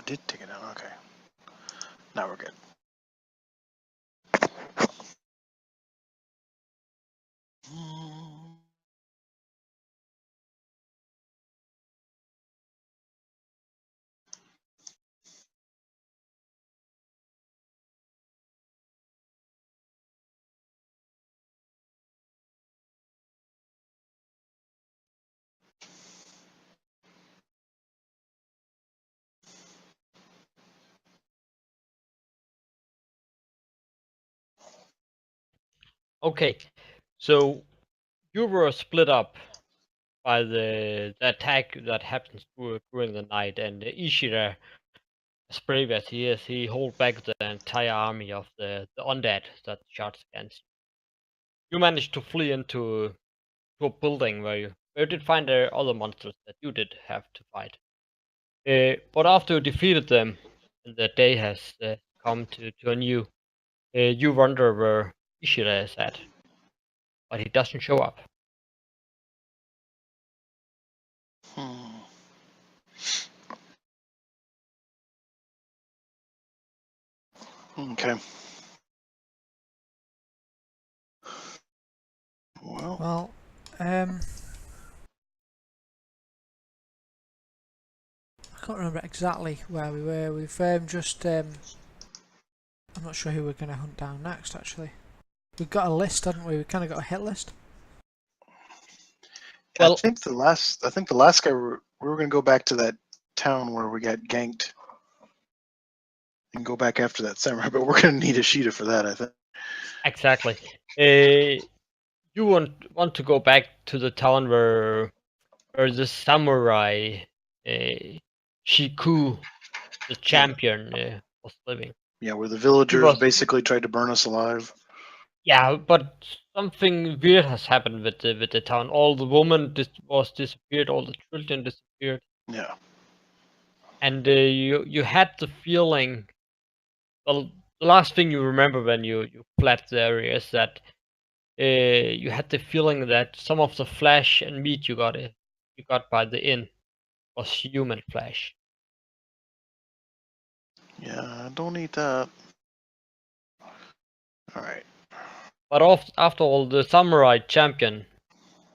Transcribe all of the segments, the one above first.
did take it down. Okay. Now we're good. Okay, so you were split up by the attack that happens during the night, and Ishida, as brave as he is, he hold back the entire army of the undead that charged against you. You managed to flee into to a building where you did find other monsters that you did have to fight. But after you defeated them, and the day has come to an end, you wonder where Ishida is at, but he doesn't show up. Okay. Well, I can't remember exactly where we were. We've just I'm not sure who we're going to hunt down next. Actually, we've got a list, haven't we? We kind of got a hit list. Well, I think the last guy we were going to go back to that town where we got ganked and go back after that samurai, but we're going to need Ishida for that, I think. Exactly. You want to go back to the town where the samurai Shiku, the champion, was living. Yeah, where the villagers basically tried to burn us alive. Yeah, but something weird has happened with the town. All the women was disappeared. All the children disappeared. Yeah. And you had the feeling. Well, the last thing you remember when you fled the area is that you had the feeling that some of the flesh and meat you got by the inn was human flesh. Yeah, I don't eat that. Alright. But after all, the samurai champion,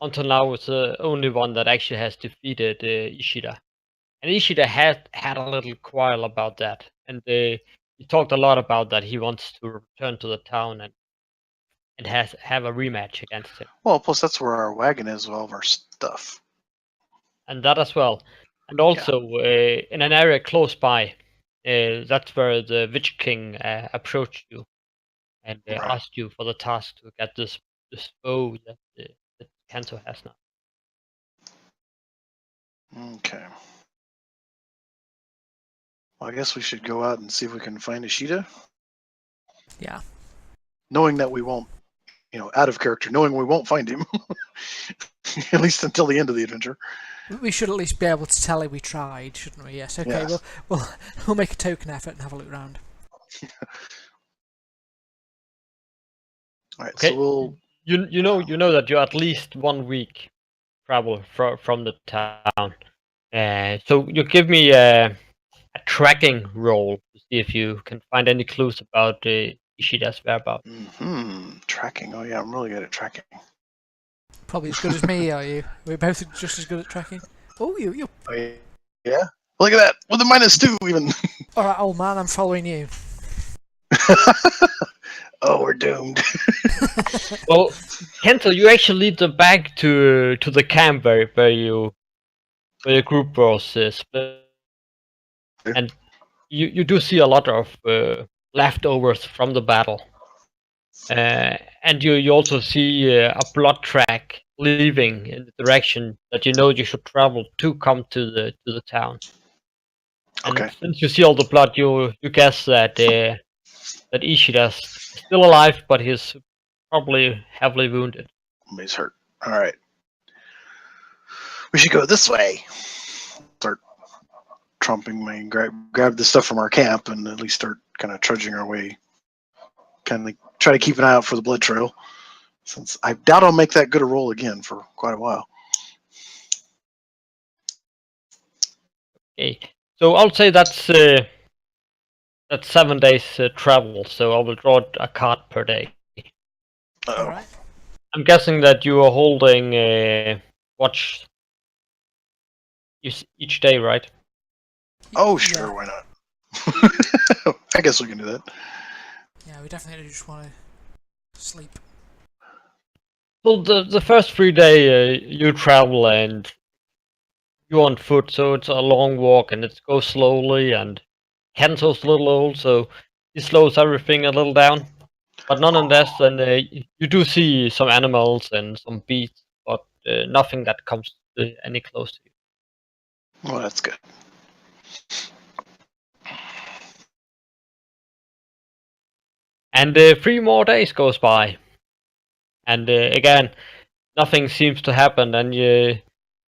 until now, is the only one that actually has defeated Ishida. And Ishida had a little quarrel about that. And he talked a lot about that. He wants to return to the town and have a rematch against him. Well, plus that's where our wagon is with all of our stuff. And that as well. And also, in an area close by, that's where the Witch King approached you and asked you for the task to get this bow that Kanto has now. Okay. Well, I guess we should go out and see if we can find Ishida. Yeah. Knowing that we won't, out of character, knowing we won't find him, at least until the end of the adventure. We should at least be able to tell him we tried, shouldn't we? Yes. Okay. Yes. We'll make a token effort and have a look around. All right. Okay. So we'll. You know that you're at least 1 week travel from the town. So you give me a tracking roll to see if you can find any clues about Ishida's whereabouts. Tracking. Oh yeah, I'm really good at tracking. Probably as good as me, are you? We're both just as good at tracking. Oh, you. Oh, yeah. Look at that with a -2 even. All right, old man, I'm following you. Oh, we're doomed. Well, Kento, you actually lead them back to the camp where your group was split, and you do see a lot of leftovers from the battle, and you also see a blood track leaving in the direction that you know you should travel to come to the town. And since you see all the blood, you guess that Ishida's still alive, but he's probably heavily wounded. He's hurt. All right. We should go this way. Start trumping grab the stuff from our camp and at least start kind of trudging our way. Kind of try to keep an eye out for the blood trail, since I doubt I'll make that good a roll again for quite a while. Okay. So I'll say that's 7 days travel. So I will draw a card per day. Uh-oh. Alright. I'm guessing that you are holding watch each day, right? Oh, sure, why not? I guess we can do that. Yeah, we definitely just want to sleep. Well, the first 3 day you travel and you're on foot, so it's a long walk and it goes slowly. And Kento's a little old, so he slows everything a little down. But nonetheless, then you do see some animals and some beasts, but nothing that comes any close to you. Well, that's good. And 3 more days goes by, and again, nothing seems to happen. And in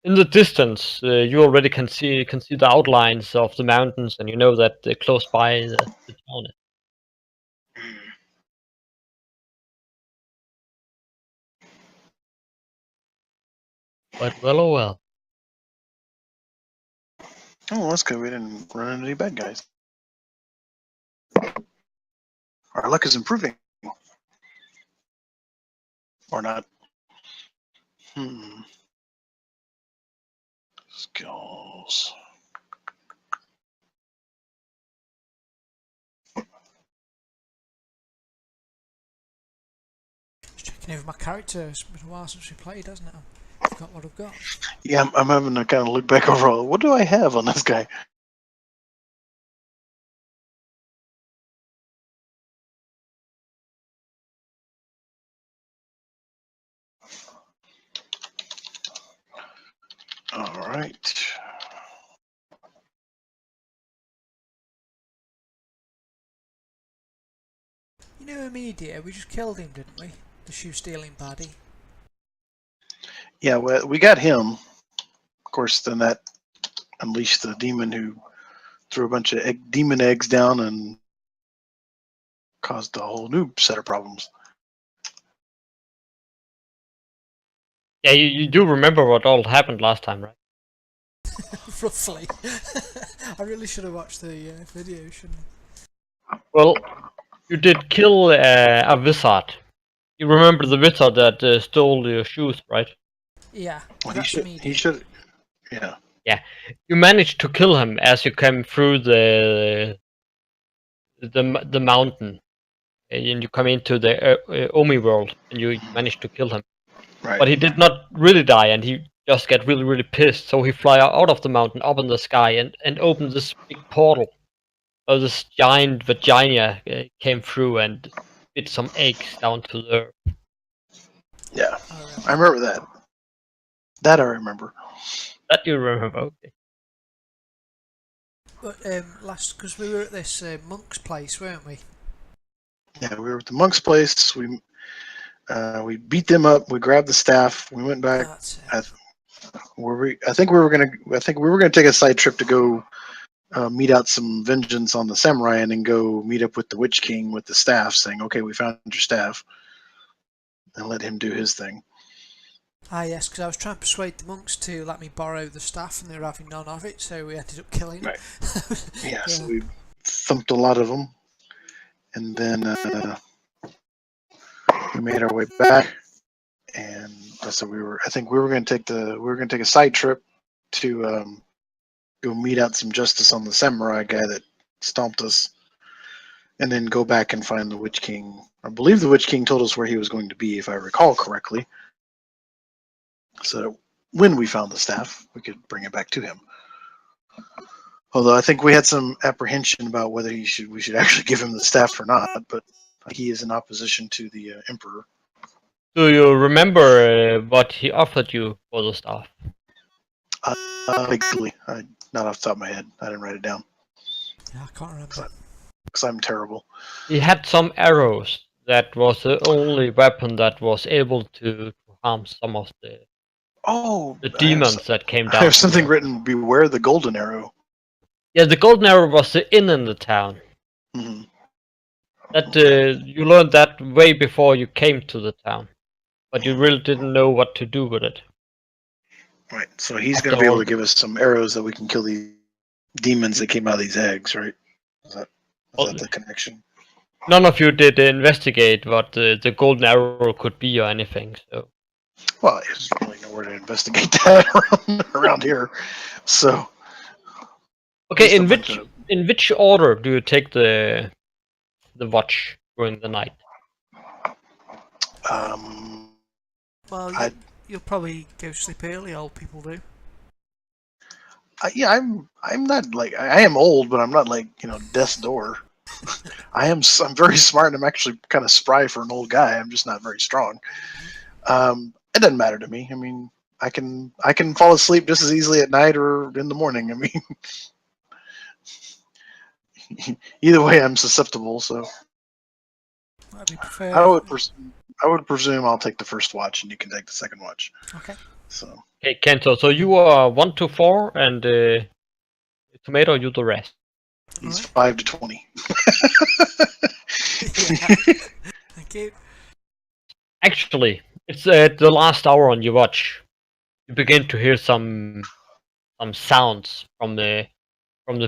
the distance, you already can see the outlines of the mountains, and you know that close by the town. But well, oh well. Oh, that's good. We didn't run into any bad guys. Our luck is improving. Or not. Skills. Just checking over my character. It's been a while since we played, hasn't it? I've got what I've got. Yeah, I'm having to kind of look back over all. What do I have on this guy? All right. You know Immediate, we just killed him, didn't we? The shoe stealing baddie. Yeah, well, we got him. Of course, then that unleashed the demon who threw a bunch of demon eggs down and caused a whole new set of problems. Yeah, you do remember what all happened last time, right? Roughly. I really should have watched the video, shouldn't I? Well, you did kill a wizard. You remember the wizard that stole your shoes, right? Yeah, Well, that's he Immediate. should. Yeah. Yeah, you managed to kill him as you came through the mountain, and you come into the Omi world, and you managed to kill him. Right. But he did not really die, and he just get really, really pissed. So he fly out of the mountain, up in the sky, and opened this big portal. So this giant vagina came through and bit some eggs down to the earth. Yeah, I remember that. That I remember. That you remember, okay. But last, because we were at this monk's place, weren't we? Yeah, we were at the monk's place. We beat them up. We grabbed the staff. We went back. That's it. I think we were gonna take a side trip to go meet out some vengeance on the samurai, and then go meet up with the Witch King with the staff, saying, "Okay, we found your staff," and let him do his thing. Ah yes, because I was trying to persuade the monks to let me borrow the staff, and they were having none of it, so we ended up killing them. Right. Yeah, so we thumped a lot of them, and then we made our way back. And so I think we were going to take a side trip to go meet out some justice on the samurai guy that stomped us, and then go back and find the Witch King. I believe the Witch King told us where he was going to be, if I recall correctly. So when we found the staff, we could bring it back to him. Although I think we had some apprehension about whether we should actually give him the staff or not, but he is in opposition to the emperor. Do you remember what he offered you for the staff? Vaguely, not off the top of my head. I didn't write it down Yeah, I can't remember. because I'm terrible. He had some arrows. That was the only weapon that was able to harm some of the demons that came down. I have something written: "Beware the golden arrow." Yeah, the golden arrow was the inn in the town. Mm-hmm. That you learned that way before you came to the town, but you really didn't know what to do with it. Right. So he's going to be able to give us some arrows that we can kill these demons that came out of these eggs, right? Is that Well, the connection? none of you did investigate what the golden arrow could be or anything. So Well, there's really nowhere to investigate that around here. So okay, just a bunch of in which order do you take the watch during the night? Well, I you'll probably go sleep early. Old people do. yeah, I'm not like I am old, but I'm not like death's door. I'm very smart, and I'm actually kind of spry for an old guy. I'm just not very strong. It doesn't matter to me. I mean, I can fall asleep just as easily at night or in the morning. I mean, either way, I'm susceptible. So What do you prefer? I would presume I'll take the first watch, and you can take the second watch. Okay. So Okay, Kento. So you are 1 to 4, and Tomato, you the rest. he's Alright. 5 to 20. Yeah. Thank you. Actually, it's the last hour on your watch. You begin to hear some sounds from the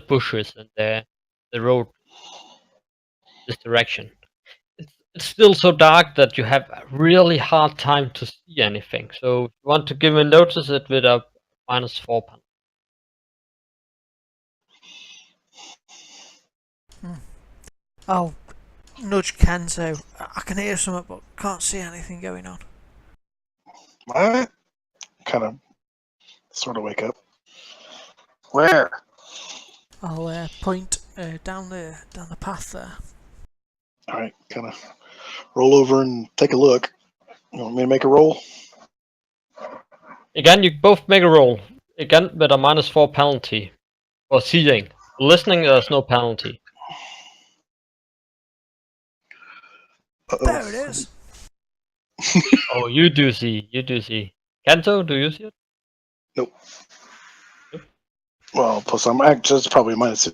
bushes and the road this direction. It's still so dark that you have a really hard time to see anything. So if you want to give me notice it with a -4 penalty. I'll nudge Kenzo. I can hear something, but can't see anything going on. What? Kind of, sort of wake up. Where? I'll point down the path there. All right, kind of roll over and take a look. You want me to make a roll? Again, you both make a roll. Again with a -4 penalty for seeing. Listening, there's no penalty. Uh-oh. There it is. Oh, you do see. You do see. Kento, do you see it? Nope. Well, plus I'm actually it's probably minus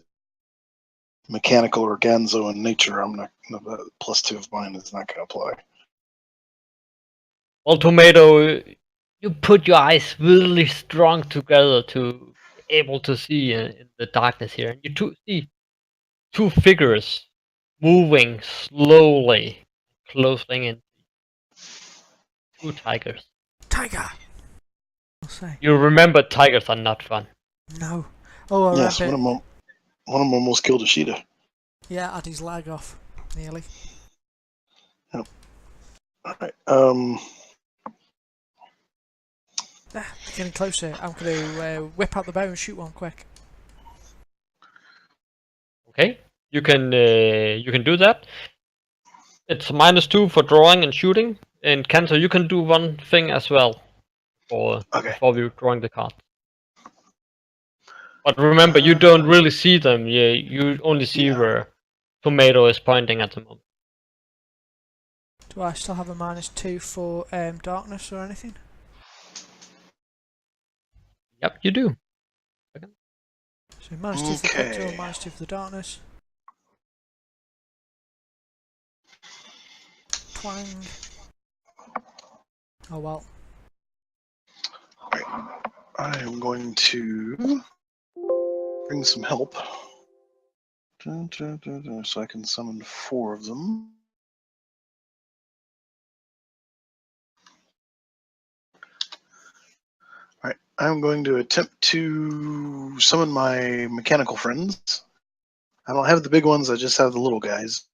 mechanical organzo in nature. I'm not +2 of mine is not going to apply. Well, Tomato, you put your eyes really strong together to be able to see in the darkness here. And you see two figures moving slowly, closing in. Two tigers. Tiger. I'll say. You remember tigers are not fun. No. Oh, I Yes, remember. one of them almost killed a cheetah. Yeah, had his leg off. Nearly. Yep. All right. They're getting closer. I'm going to whip out the bow and shoot one quick. Okay, you can do that. It's -2 for drawing and shooting. And Kento, you can do one thing as well Okay. before we're drawing the card. But remember, you don't really see them. You only see where Tomato is pointing at the moment. Do I still have a -2 for darkness or anything? Yep, you do. So -2 for the quick draw, -2 for the darkness. Twang. Oh well. Right. I am going to bring some help. So I can summon 4 of them. Alright, I'm going to attempt to summon my mechanical friends. I don't have the big ones, I just have the little guys.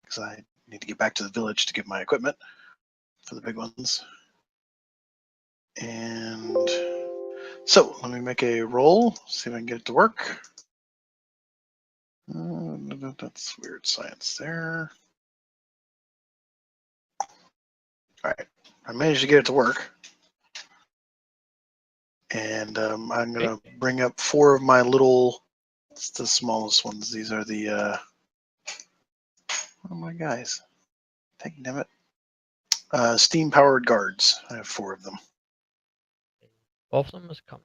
Because I need to get back to the village to get my equipment for the big ones. And so, let me make a roll, see if I can get it to work. That's weird science there. Alright, I managed to get it to work. And I'm going to bring up 4 of my little, it's the smallest ones. These are the, what are my guys? Dang damn it. Steam-powered guards. I have 4 of them. Both of them is coming.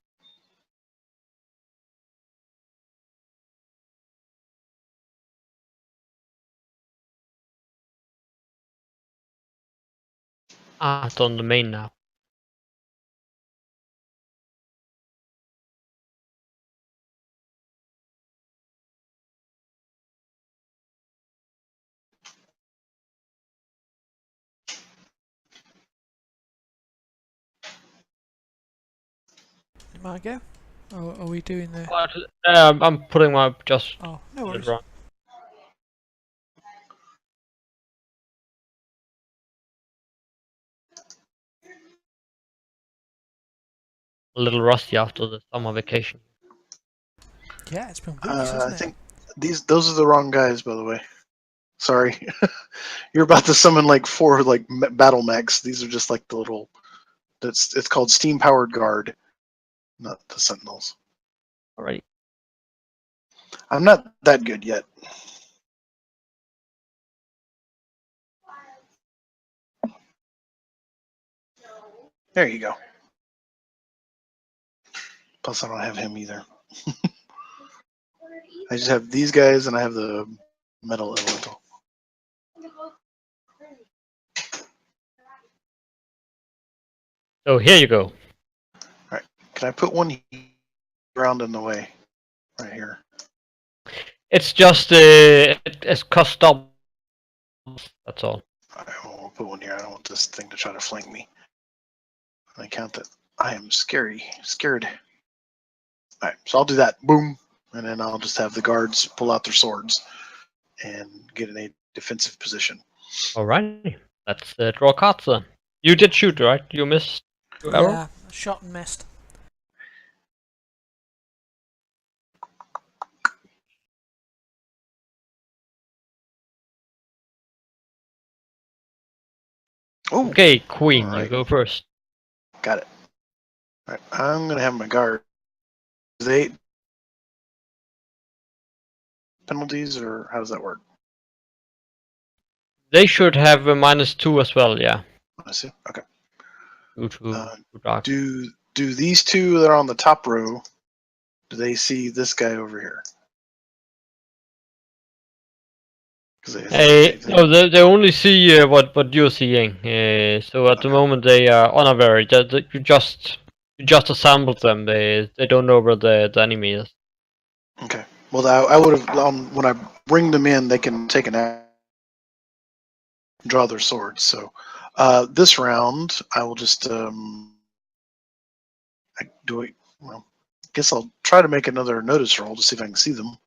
Ah, it's on the main now. Margo? Or are we doing the... But, I'm putting my just Oh, no did it worries. wrong. A little rusty after the summer vacation. Yeah, it's been weeks, hasn't I it? think those are the wrong guys, by the way. Sorry, you're about to summon like 4 like battle mechs. These are just like the little. It's called steam powered guard, not the sentinels. Alright. I'm not that good yet. There you go. Plus, I don't have him either. I just have these guys, and I have the metal elemental. So here you go. Can I put one ground in the way, right here? It's just it's custom. That's all. I will put one here. I don't want this thing to try to flank me. I count that. I am scared. All right, so I'll do that. Boom, and then I'll just have the guards pull out their swords and get in a defensive position. Alright. Let's draw cards then. You did shoot, right? You missed your arrow? Yeah, shot and missed. Oh, Okay, Queen, Alright. you go first. Got it. All right, I'm gonna have my guard. They penalties, or how does that work? They should have a -2 as well, yeah. I see. Okay. Due to Uh, dark. Do these 2 that are on the top row? Do they see this guy over here? No, they only see what you're seeing. So at the moment they are unaware. You just assembled them. They don't know where the enemy is. Okay. Well, I would have when I bring them in, they can take an action, draw their swords. So this round, I will just well, guess I'll try to make another notice roll to see if I can see them.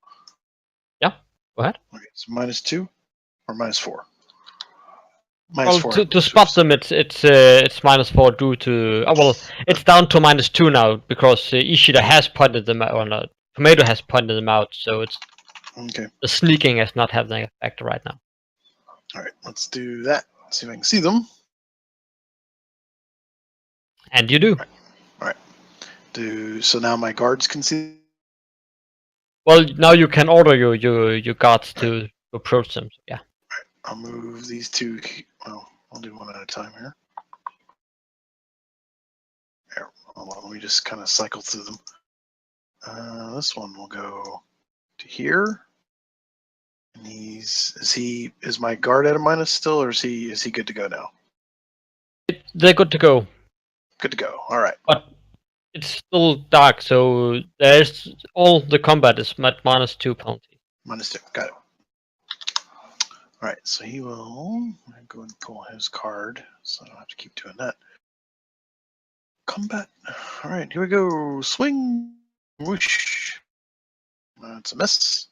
Yeah, go ahead. Okay, so -2 or -4. Well, -4. to spot them, it's -4 due to it's down to -2 now because Ishida has pointed them out, or not. Tomato has pointed them out, so it's Okay. the sneaking is not having an effect right now. All right. Let's do that. See if I can see them. And you do. All right. So now my guards can see. Well, now you can order your guards to approach them. So yeah. I'll move these 2. Well, I'll do one at a time here. There. Hold on, let me just kind of cycle through them. This one will go to here. And is my guard at a minus still, or is he good to go now? They're good to go. Good to go. All right. But it's still dark, so there's all the combat is at -2 penalty. -2. Got it. All right. So he will go and pull his card, so I don't have to keep doing that. Combat. All right. Here we go. Swing. Whoosh. That's a miss.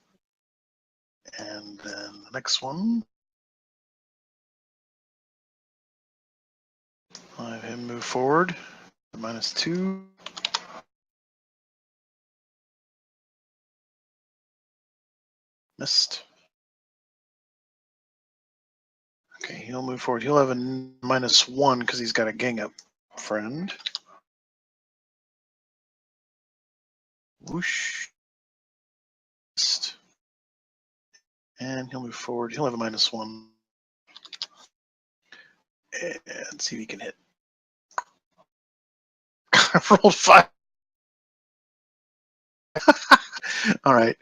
And then the next one. I'll have him move forward. -2. Missed. Okay, he'll move forward. He'll have a -1 because he's got a gang up friend. Whoosh. Missed. And he'll move forward. He'll have a -1. And see if he can hit. I rolled 5. All right.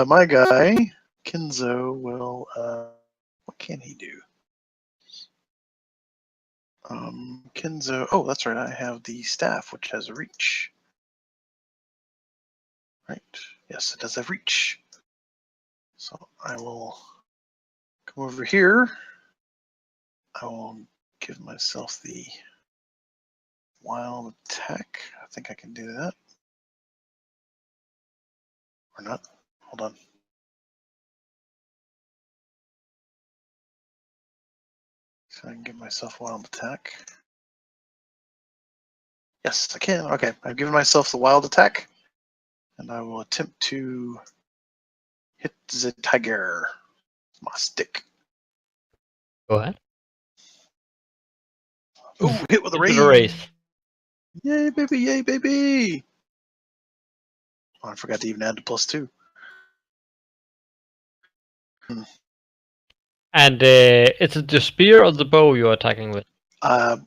My guy, Kenzo, will. What can he do? Kenzo. Oh, that's right. I have the staff, which has a reach. Right. Yes, it does have reach. So I will come over here. I will give myself the wild attack. I think I can do that. Or not? Hold on. So I can give myself wild attack. Yes, I can. Okay, I've given myself the wild attack, and I will attempt to hit the tiger. My stick. Go ahead. Ooh, hit with a Into raise. the race. Yay, baby! Yay, baby! Oh, I forgot to even add the +2. And is it the spear or the bow you're attacking with?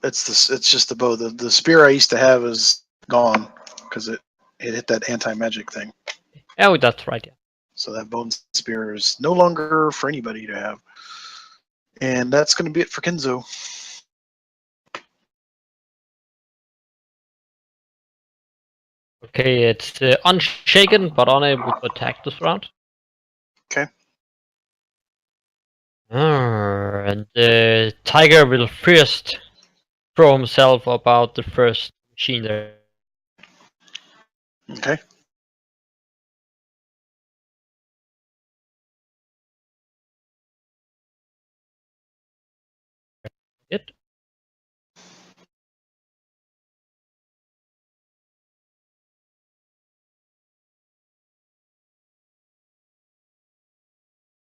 It's just the bow. The spear I used to have is gone because it hit that anti-magic thing. Oh, that's right. Yeah. So that bone spear is no longer for anybody to have. And that's going to be it for Kenzo. Okay, it's unshaken but unable to attack this round. Okay. And the tiger will first throw himself about the first machine there. Okay. It.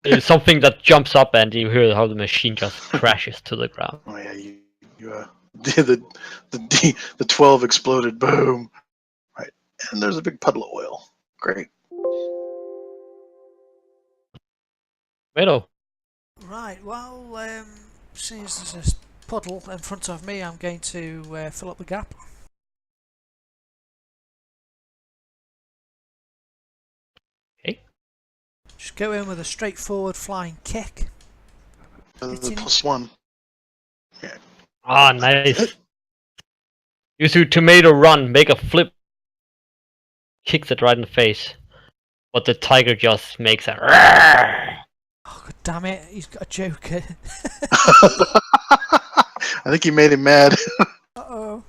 It's something that jumps up and you hear how the machine just crashes to the ground. Oh yeah, you the 12 exploded. Boom. Right, and there's a big puddle of oil. Great. Tomato. Right, well, since there's a puddle in front of me, I'm going to fill up the gap. Okay. Just go in with a straightforward flying kick. The Hitting. +1. Ah, nice. You see Tomato run, make a flip, kicks it right in the face. But the tiger just makes a roar. Oh, god damn it, he's got a joker. I think he made him mad. Uh-oh.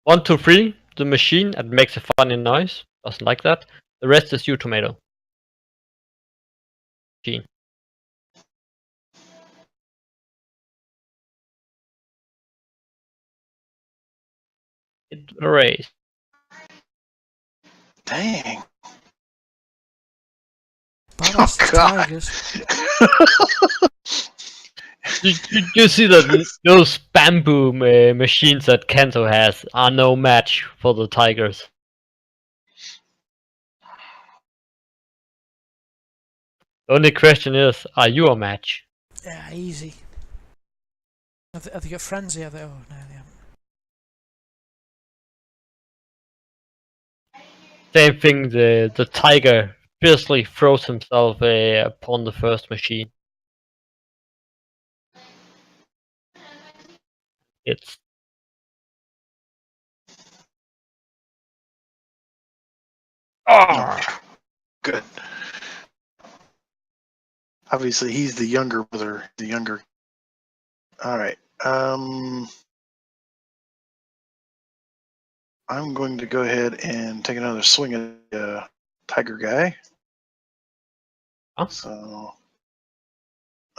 1, 2, 3. The machine, and makes a funny noise. Doesn't like that. The rest is you, Tomato. Machine. Hit the race. Dang. Badass Oh, God. tigers. You see that those bamboo machines that Kento has are no match for the tigers. The only question is, are you a match? Yeah, easy. Have they got frenzy? Have they? Oh, no, they haven't. Same thing, the tiger fiercely throws himself upon the first machine. It's Okay. Good. Obviously, he's the younger brother. The younger. All right. I'm going to go ahead and take another swing at the tiger guy. Huh? So,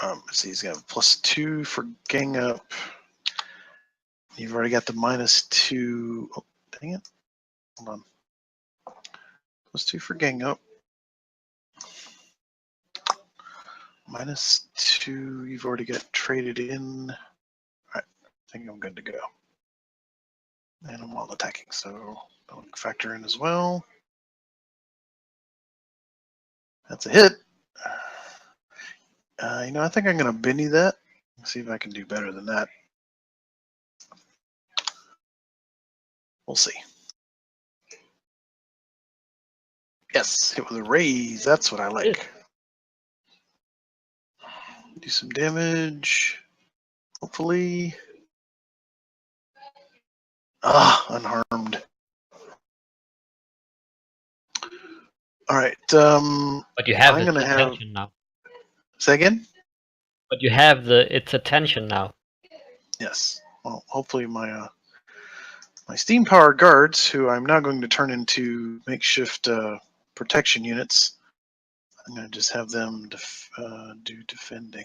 let's see. He's got a +2 for gang up. You've already got the -2. Oh, dang it. Hold on. +2 for gang up. -2. You've already got traded in. All right. I think I'm good to go. And I'm all attacking, so I'll factor in as well. That's a hit. I think I'm going to Benny that. See if I can do better than that. We'll see. Yes, it was a raise. That's what I like. Do some damage. Hopefully. Unharmed. All right. but you have I'm its gonna have. attention now. Say again. But you have its attention now. Yes. Well, hopefully my my steam-powered guards, who I'm now going to turn into makeshift protection units. I'm going to just have them do defending.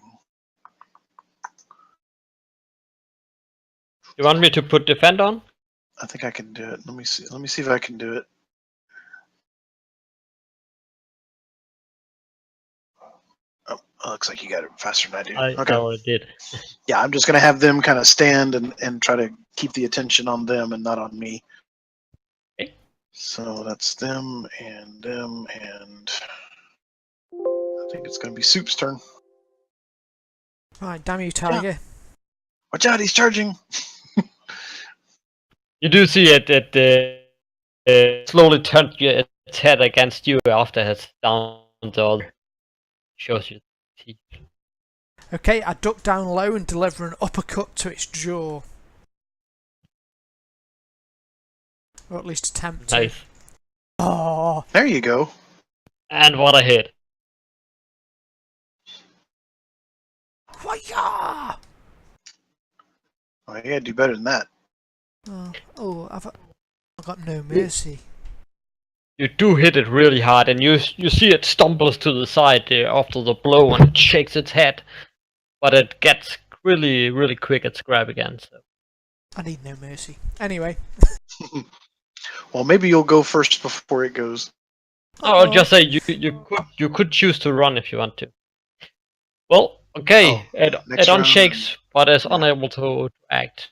You want me to put defend on? I think I can do it. Let me see. Let me see if I can do it. Oh, looks like you got it faster than I do. I Okay. already did. Yeah, I'm just going to have them kind of stand and try to keep the attention on them and not on me. Okay. So that's them, and I think it's going to be Soup's turn. Right, damn you, Tiger. Watch out, he's charging. You do see it slowly turned its head against you after it has downed the other. Shows you teeth. Okay, I duck down low and deliver an uppercut to its jaw. Or at least attempt to. Nice. Oh, There you go. And what a hit. Why-ya! Oh, you got to do better than that. I've got no mercy. You do hit it really hard, and you see it stumbles to the side after the blow, and it shakes its head, but it gets really quick at grab again. So. I need no mercy. Anyway. Well, maybe you'll go first before it goes. Oh, I'll just say you could choose to run if you want to. Well, okay, it unshakes, but is unable to act.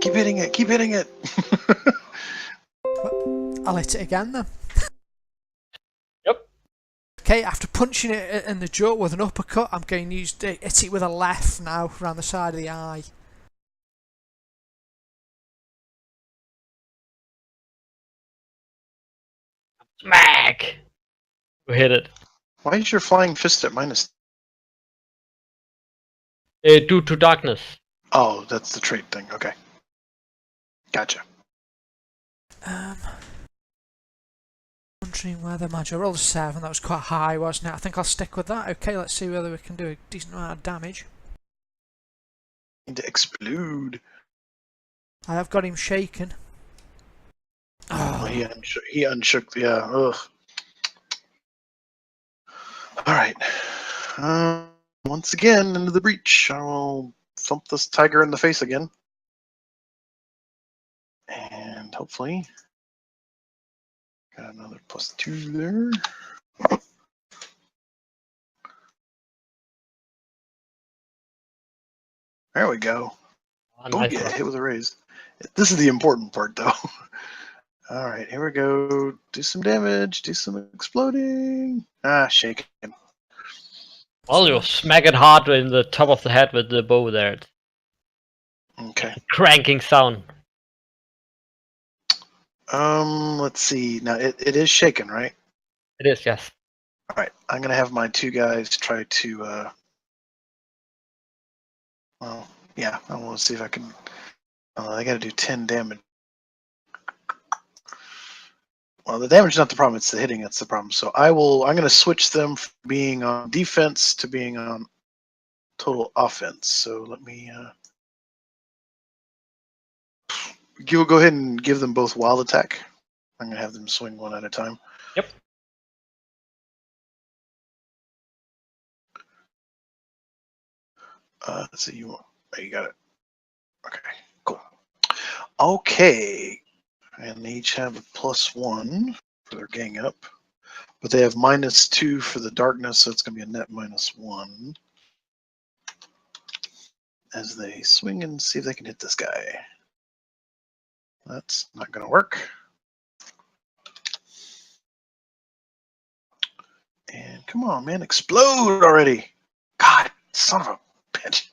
Keep hitting it. Keep hitting it. I'll hit it again then. Yep. Okay, after punching it in the jaw with an uppercut, I'm going to hit it with a left now around the side of the eye. Smack! You hit it. Why is your flying fist at minus? Due to darkness. Oh, that's the trait thing. Okay. Gotcha. Wondering whether I rolled a 7, that was quite high, wasn't it? I think I'll stick with that. Okay, let's see whether we can do a decent amount of damage. Need to explode. I have got him shaken. Oh, he unshook. Yeah. Ugh. All right. Once again, into the breach. I will thump this tiger in the face again. And hopefully got another +2 there. There we go. Oh, nice. Yeah, hit with a raise. This is the important part, though. All right, here we go. Do some damage. Do some exploding. Shaking. Well, you smack it hard in the top of the head with the bow there. Okay. Cranking sound. Let's see. Now it is shaken, right? It is, yes. All right. I'm gonna have my 2 guys try to. Well, yeah. I want to see if I can. I got to do 10 damage. Well, the damage is not the problem; it's the hitting that's the problem. So I'm going to switch them from being on defense to being on total offense. So let me. Go ahead and give them both wild attack. I'm going to have them swing one at a time. Yep. Let's see. You got it. Okay. Cool. Okay. And they each have a +1 for their gang up. But they have -2 for the darkness, so it's going to be a net -1. As they swing and see if they can hit this guy. That's not going to work. And come on, man, explode already. God, son of a bitch.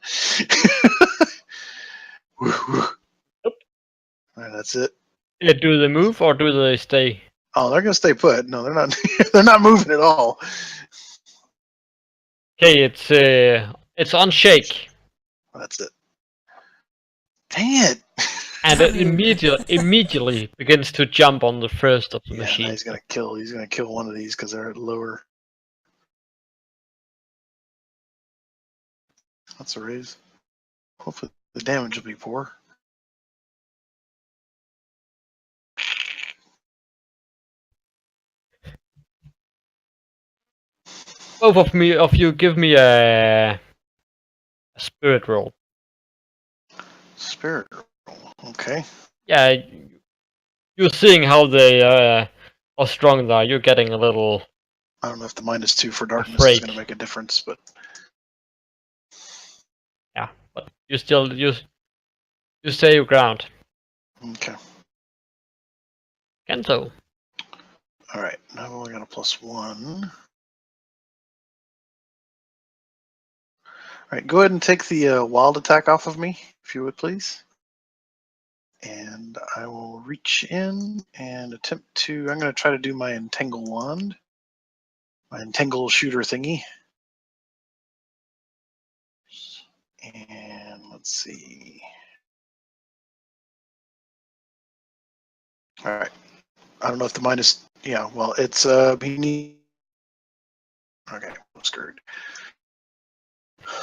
Woo, woo. Yep. All right, that's it. Yeah, do they move or do they stay? Oh, they're gonna stay put. No, they're not. They're not moving at all. Okay, it's on shake. That's it. Dang it! And it immediately begins to jump on the first of the Yeah, machine. he's gonna kill. He's gonna kill one of these because they're at lower. That's a raise. Hopefully the damage will be poor. both of you give me a spirit roll. Spirit roll. Okay. Yeah, you're seeing how they how strong they are. You're getting a little I don't know if the -2 for darkness is afraid. going to make a difference, but Yeah, but you still you stay your ground. okay. Kento. All right. Now I've only got a +1. All right. Go ahead and take the wild attack off of me, if you would, please. And I will reach in and attempt to. I'm going to try to do my entangle wand, my entangle shooter thingy. And let's see. All right. I don't know if the minus. Yeah. Well, it's he need. Okay. I'm screwed.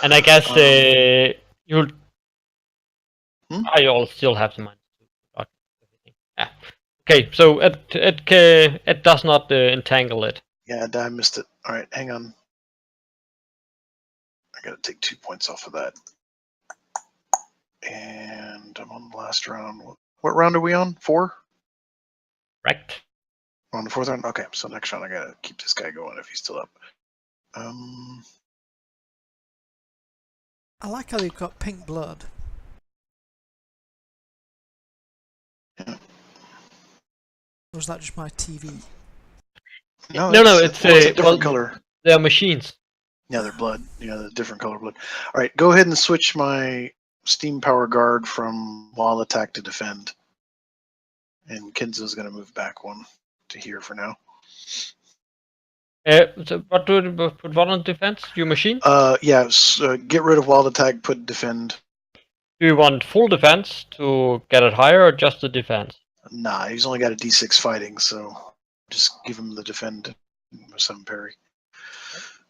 And I guess you'll. Hmm? I'll still have the mind. Yeah. Okay, so it does not entangle it. Yeah, I missed it. All right. Hang on. I got to take 2 points off of that. And I'm on the last round. What round are we on? 4? Correct. On the 4th round? Okay, so next round I gotta keep this guy going if he's still up. I like how they've got pink blood. Yeah. Or was that just my TV? No, It's a different color. They are machines. Yeah, they're blood. Yeah, they're different color blood. All right, go ahead and switch my steam power guard from wild attack to defend. And Kenzo's gonna move back 1 to here for now. So what do you put one on defense? Your machine? Yeah, get rid of wild attack, put defend. Do you want full defense to get it higher, or just the defense? Nah, he's only got a D6 fighting, so just give him the defend with 7 parry.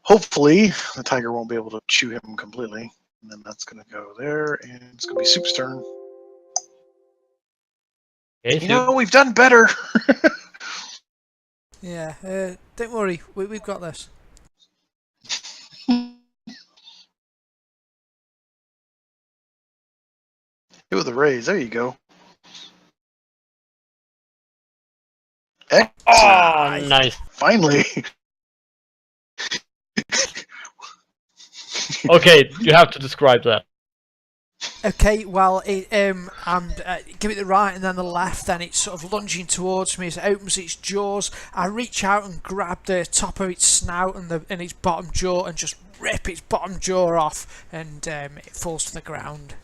Hopefully, the tiger won't be able to chew him completely. And then that's going to go there, and it's going to be Soup's turn. Okay, You know, we've done better. Yeah, don't worry, we've got this. Hit with a raise. There you go. Excellent. Oh, nice. Finally. Okay, you have to describe that. Okay, well, give it the right and then the left, then it's sort of lunging towards me as it opens its jaws. I reach out and grab the top of its snout and its bottom jaw and just rip its bottom jaw off, and it falls to the ground,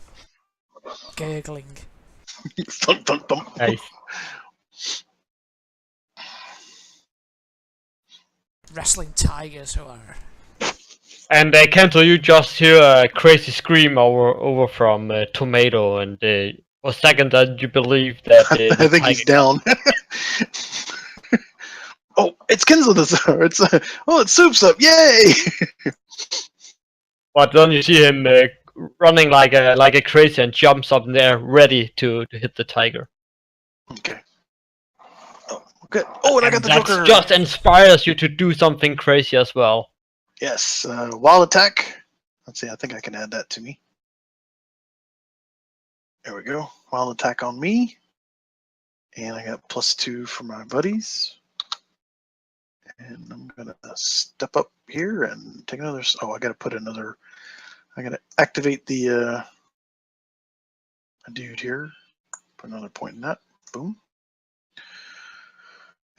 gurgling. Thump, thump, thump. Nice. Wrestling tigers, who are. And Kento, you just hear a crazy scream over from Tomato, and for a second that you believe that I think he's down. Oh, it's Kenzo this It's it's Soup's up! Yay! But then you see him running like a crazy and jumps up in there, ready to hit the tiger. Okay. Oh, good. Oh, and I got the that Joker. just inspires you to do something crazy as well. Yes, wild attack. Let's see. I think I can add that to me. There we go. Wild attack on me, and I got +2 for my buddies. And I'm gonna step up here and take another. Oh, I gotta put another. I gotta activate the dude here. Put another point in that. Boom.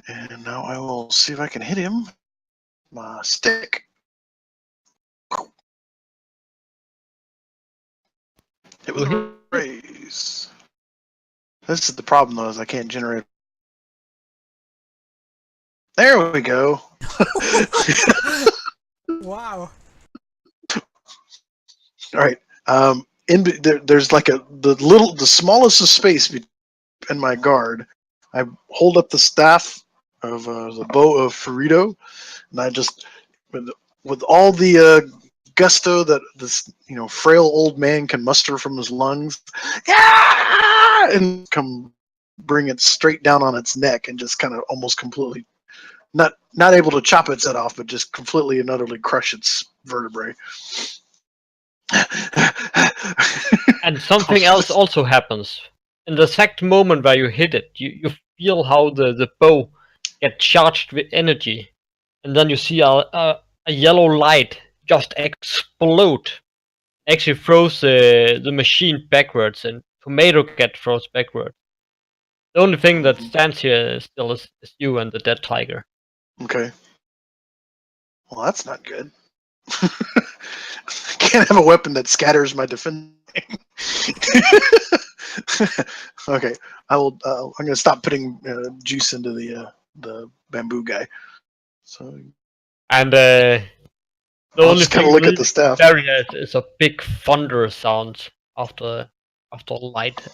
And now I will see if I can hit him. My stick. It was a raise. This is the problem though, is I can't generate. There we go. Wow. All right. There's like the smallest of space in my guard. I hold up the staff of the bow of Ferrito, and I just with all the gusto that this frail old man can muster from his lungs, yeah, and come bring it straight down on its neck and just kind of almost completely not able to chop its head off, but just completely and utterly crush its vertebrae. And something else also happens. In the exact moment where you hit it, you feel how the bow gets charged with energy. And then you see a yellow light just explode. Actually throws the machine backwards, and Tomato gets thrown backwards. The only thing that stands here still is you and the dead tiger. Okay. Well, that's not good. Can't have a weapon that scatters my defense. Okay, I will. I'm going to stop putting juice into the bamboo guy. So And the I'll only just kind thing of look at the staff. there is a big thunder sound after light.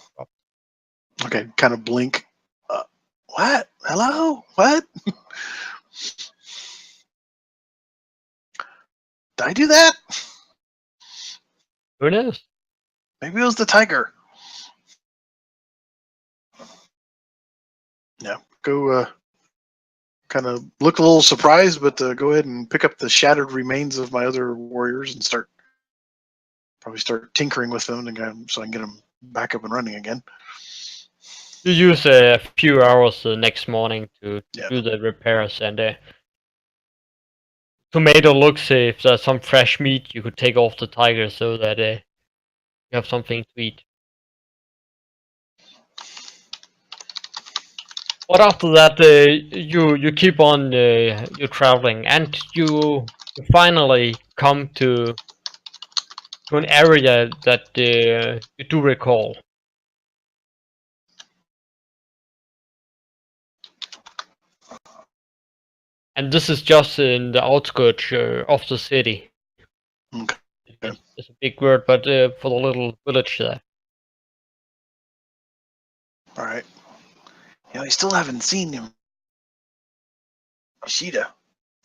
Okay, kind of blink. What? Hello? What? Did I do that? Who knows? Maybe it was the tiger. Yeah, go kind of look a little surprised, but go ahead and pick up the shattered remains of my other warriors and probably start tinkering with them so I can get them back up and running again. You use a few hours the next morning to Yeah. do the repairs, and Tomato looks if there's some fresh meat you could take off the tiger so that you have something to eat. But after that, you keep on your traveling, and you finally come to an area that you do recall. And this is just in the outskirts of the city. Okay. It's a big word, but for the little village there. All right. I still haven't seen him. Ishida.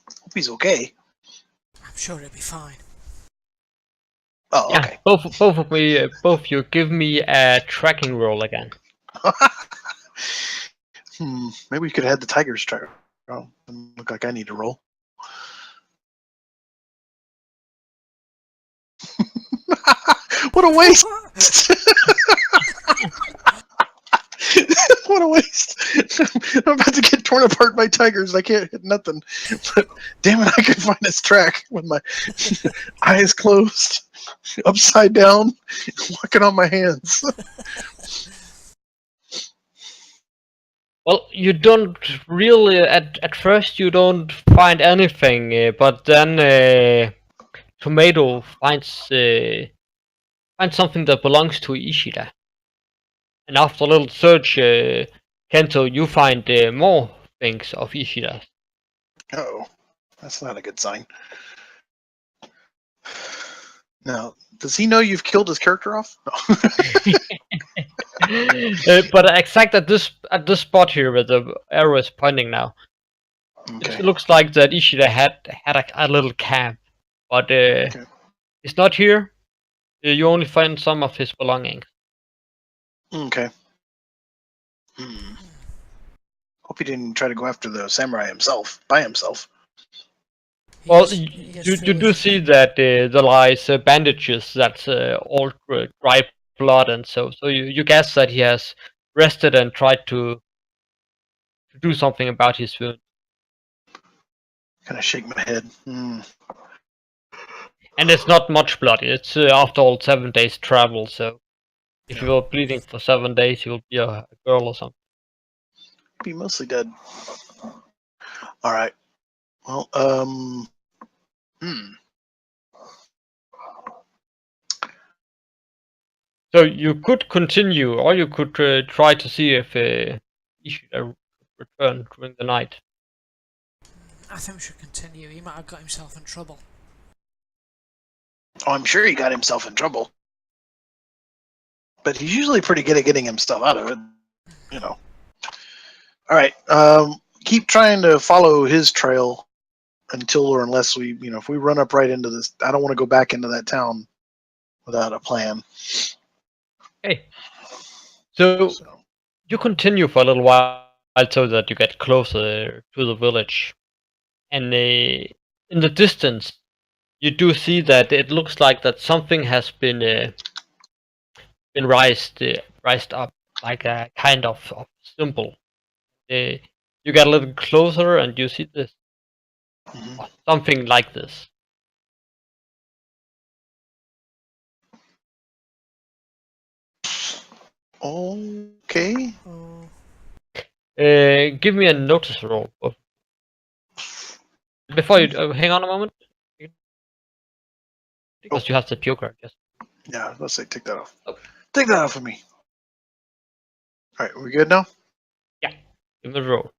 Hope he's okay. I'm sure it'll be fine. Oh, Yeah, okay. both of you give me a tracking roll again. Maybe we could have had the tigers try. Oh, doesn't look like I need to roll. What a waste! What a waste! I'm about to get torn apart by tigers. I can't hit nothing. But damn it, I can find his track with my eyes closed, upside down, walking on my hands. Well, you don't really at first you don't find anything, but then Tomato finds something that belongs to Ishida. And after a little search, Kento, you find more things of Ishida. Oh, that's not a good sign. Now, does he know you've killed his character off? No. But exact at this spot here where the arrow is pointing now, Okay. it looks like that Ishida had a little camp, but he's not here. You only find some of his belongings. Okay. Hope he didn't try to go after the samurai by himself. Well, you do see that there lies bandages that's all dry blood, and so you guess that he has rested and tried to do something about his wound. Kind of shake my head. And it's not much blood. It's after all 7 days travel, so if you were bleeding for 7 days, you will be a girl or something. Be mostly dead. All right. Well, So you could continue, or you could try to see if he should return during the night. I think we should continue. He might have got himself in trouble. Oh, I'm sure he got himself in trouble. But he's usually pretty good at getting himself out of it. All right. Keep trying to follow his trail until or unless we, if we run up right into this, I don't want to go back into that town without a plan. Okay. So you continue for a little while, so that you get closer to the village. And in the distance, you do see that it looks like that something has been raised up, like a kind of symbol. You get a little closer and you see this, something like this. Okay. Oh, Give me a notice roll. Before you hang on a moment, because you have the joker. Yes. Yeah, let's say take that off. Okay. Take that off of me. All right, we good now? Yeah. Give me a roll.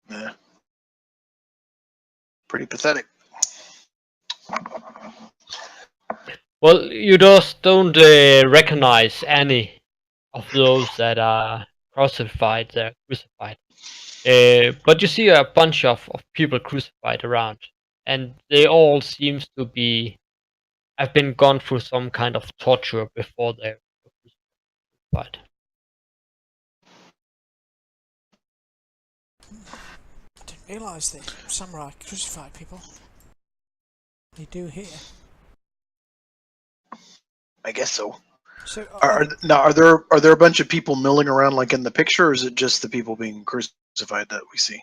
Yeah. Pretty pathetic. Well, you just don't recognize any of those that are crucified. But you see a bunch of people crucified around, and they all seems to be have been gone through some kind of torture before they were crucified. I didn't realise that samurai crucified people. They do here. I guess so. So, Are there a bunch of people milling around like in the picture, or is it just the people being crucified that we see?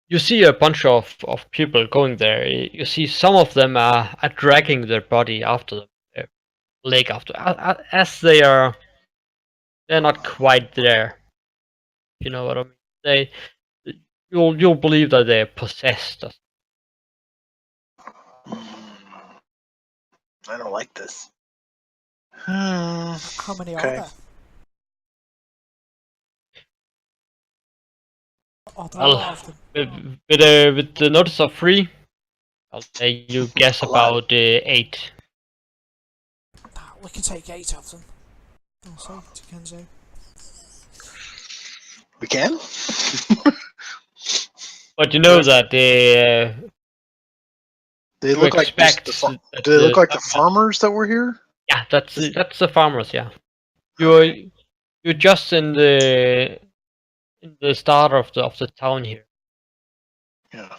You see a bunch of people going there. You see some of them are dragging their body after them, their leg after, as they're not quite there. You know what I mean? You'll believe that they're possessed. I don't like this. how many are Okay. there? Are there a Well, lot of them? with the notice of 3, I'll say you guess A lot. about 8. Nah, we can take 8 of them. I'll say to Kenzo. We can. But you know that They you look like expect that do they look like the farmers that were here? yeah, that's the farmers. Yeah, you're just in the start of the town here. Yeah.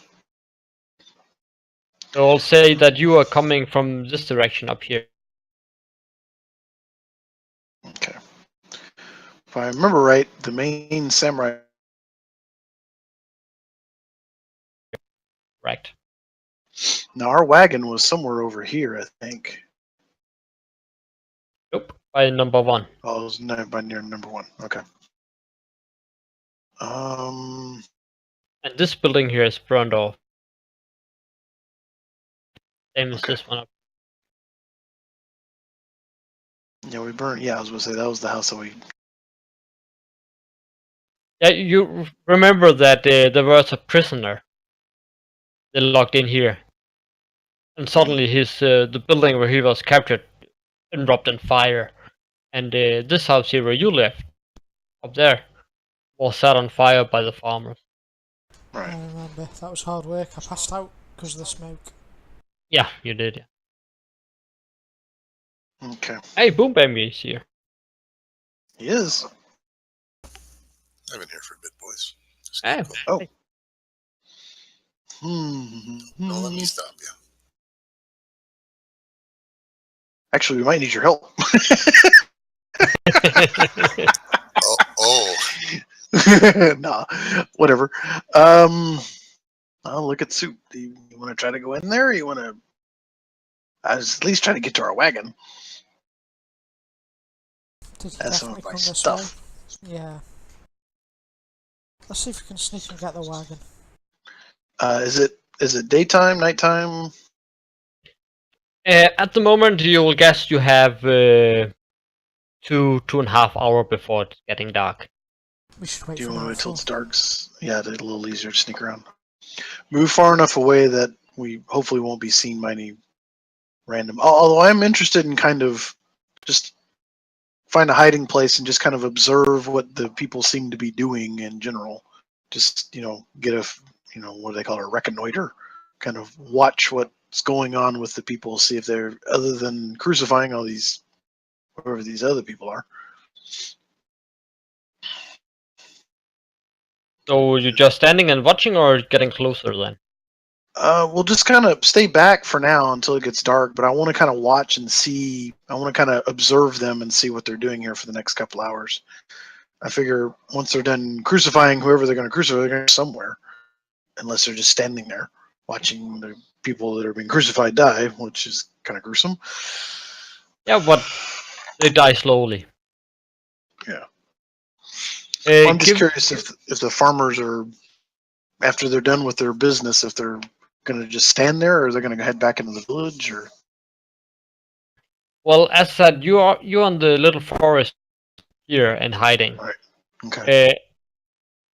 So I'll say that you are coming from this direction up here. Okay. If I remember right, the main samurai. Correct. Now our wagon was somewhere over here, I think. Nope. By number 1. Oh, it was by near number 1. Okay. And this building here is burned off. Same as this one up. Yeah, we burned. Yeah, I was gonna say that was the house that we. Yeah, you remember that there was a prisoner. They locked in here, and suddenly his the building where he was captured erupted in fire, and this house here where you lived, up there, was set on fire by the farmers. Right. I remember. That was hard work. I passed out because of the smoke. Yeah, you did. Yeah. Okay. Hey, Boom Baby is here. He is. I've been here for a bit, boys. Just Hey. cool. Oh. Hey. No, let me stop you. Actually, we might need your help. Oh, Nah, whatever. I'll look at Soup. Do you want to try to go in there? Or you want to? I was at least trying to get to our wagon. Did he That's some definitely of my come this stuff. way? Yeah. Let's see if we can sneak and get the wagon. Is it daytime, nighttime? At the moment, you will guess you have 2.5 hours before it's getting dark. We should wait Do you for want to wait till nightfall. it's dark? Yeah, it's a little easier to sneak around. Move far enough away that we hopefully won't be seen by any random. Although I'm interested in kind of just find a hiding place and just kind of observe what the people seem to be doing in general. Just get a what do they call it, a reconnoiter? Kind of watch what's going on with the people. See if they're, other than crucifying all these whoever these other people are. So you're just standing and watching, or getting closer then? We'll just kind of stay back for now until it gets dark, but I want to kind of watch and see. I want to kind of observe them and see what they're doing here for the next couple hours. I figure once they're done crucifying whoever they're going to crucify, they're going to go somewhere, unless they're just standing there watching the people that are being crucified die, which is kind of gruesome. Yeah, but they die slowly. Yeah. Uh, I'm just give- curious if the farmers are, after they're done with their business, if they're going to just stand there, or they're going to head back into the village, or Well, as said, you're on the little forest here and hiding. okay.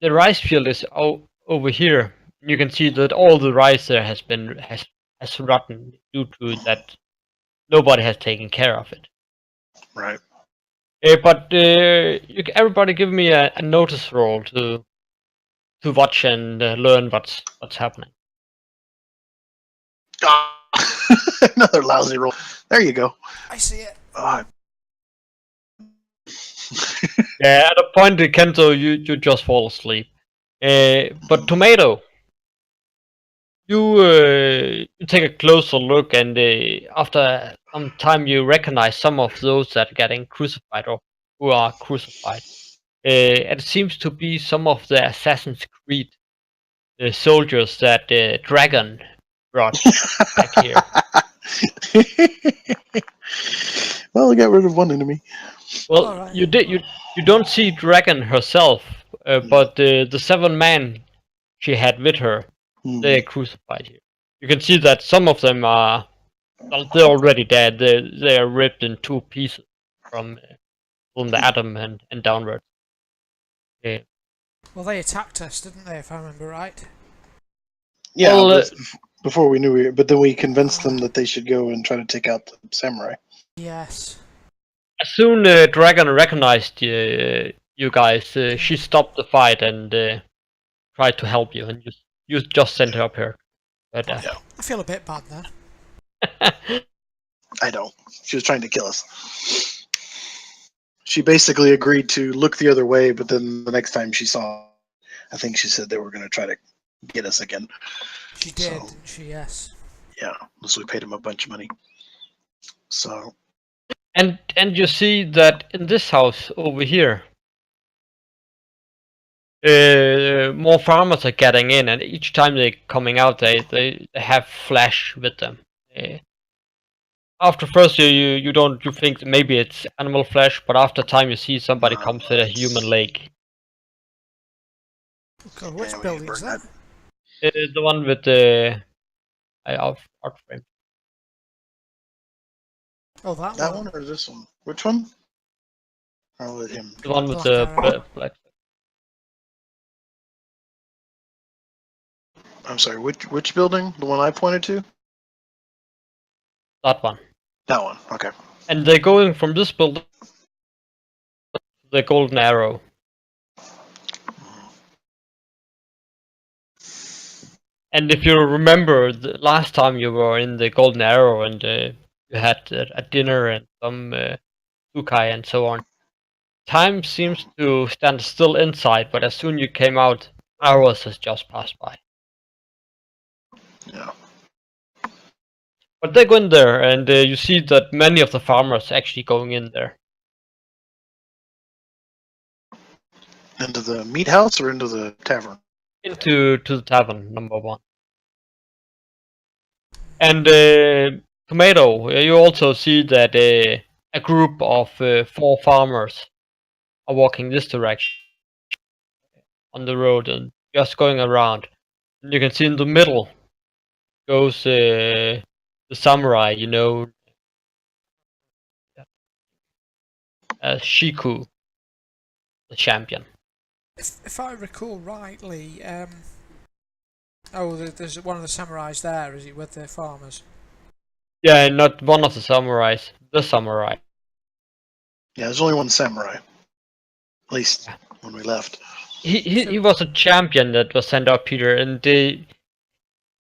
The rice field is over here. You can see that all the rice there has rotten due to that nobody has taken care of it. Right. But everybody give me a notice roll to watch and learn what's happening. Ah, another lousy roll. There you go. I see it. Ah. Yeah, at a point, Kento, you just fall asleep. But Tomato, you take a closer look, and after some time, you recognize some of those that are getting crucified or who are crucified. It seems to be some of the Assassin's Creed soldiers that Dragon brought back here. Well, I got rid of one enemy. Well, Alright. you don't see Dragon herself, but the 7 men she had with her, they're crucified here. You can see that some of them are, well, they're already dead. They're ripped in 2 pieces from the atom and downward. Yeah. Well, they attacked us, didn't they, if I remember right? Yeah, Well, before we knew but then we convinced them that they should go and try to take out the samurai. Yes. As soon Dragon recognized you guys, she stopped the fight and tried to help you, and you just sent her up here. But, Yeah. I feel a bit bad now. I don't. She was trying to kill us. She basically agreed to look the other way, but then the next time she saw, I think she said they were going to try to get us again. She did, So- didn't she? Yes. Yeah, so we paid him a bunch of money. So, and you see that in this house over here, more farmers are getting in, and each time they're coming out, they have flesh with them. After first you think that maybe it's animal flesh, but after time you see somebody comes with a human leg. Okay, which Yeah, we building's burn that? The one with the art frame. Oh, that that one. one or this one? Which one? I'll let him. The one with Black the arrow. black. I'm sorry, which building? The one I pointed to? That one. That one, okay. And they're going from this building to the golden arrow. And if you remember, the last time you were in the golden arrow and you had a dinner and some sukai and so on, time seems to stand still inside, but as soon you came out, hours has just passed by. Yeah. But they go in there, and you see that many of the farmers actually going in there. Into the meat house or into the tavern? Into the tavern, number 1. And Tomato, you also see that a group of 4 farmers are walking this direction on the road and just going around. And you can see in the middle goes the samurai, Shiku, the champion. If I recall rightly, there's one of the samurais there, is he, with the farmers? Yeah, not one of the samurais, the samurai. Yeah, there's only one samurai. At least when we left. He was a champion that was sent up here, and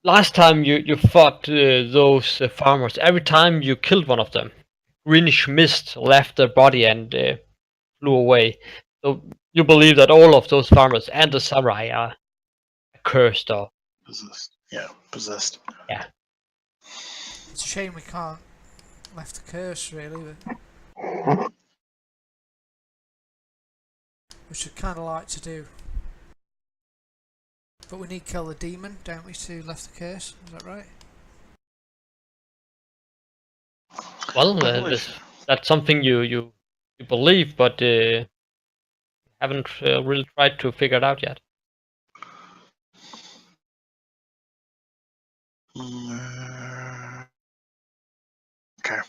last time you fought those farmers, every time you killed one of them, greenish mist left their body and flew away. So you believe that all of those farmers and the samurai are cursed or Possessed. Yeah, possessed. It's a shame we can't left the curse, really, but which I'd kind of like to do. But we need to kill the demon, don't we, to lift the curse? Is that right? well, that's something you believe, but haven't really tried to figure it out yet. Okay.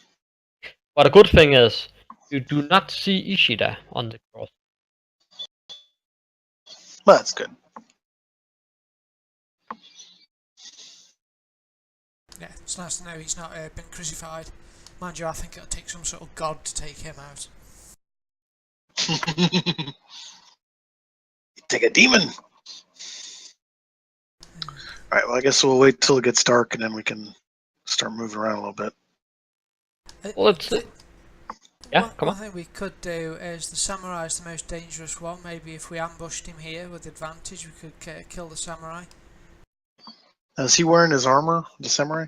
But a good thing is you do not see Ishida on the cross. Well, that's good. Yeah, it's nice to know he's not been crucified. Mind you, I think it'll take some sort of god to take him out. Take a demon. All right. Well, I guess we'll wait till it gets dark, and then we can start moving around a little bit. Well, it's yeah, come One on. thing we could do is the samurai is the most dangerous one. Maybe if we ambushed him here with advantage, we could kill the samurai. Is he wearing his armor, the samurai?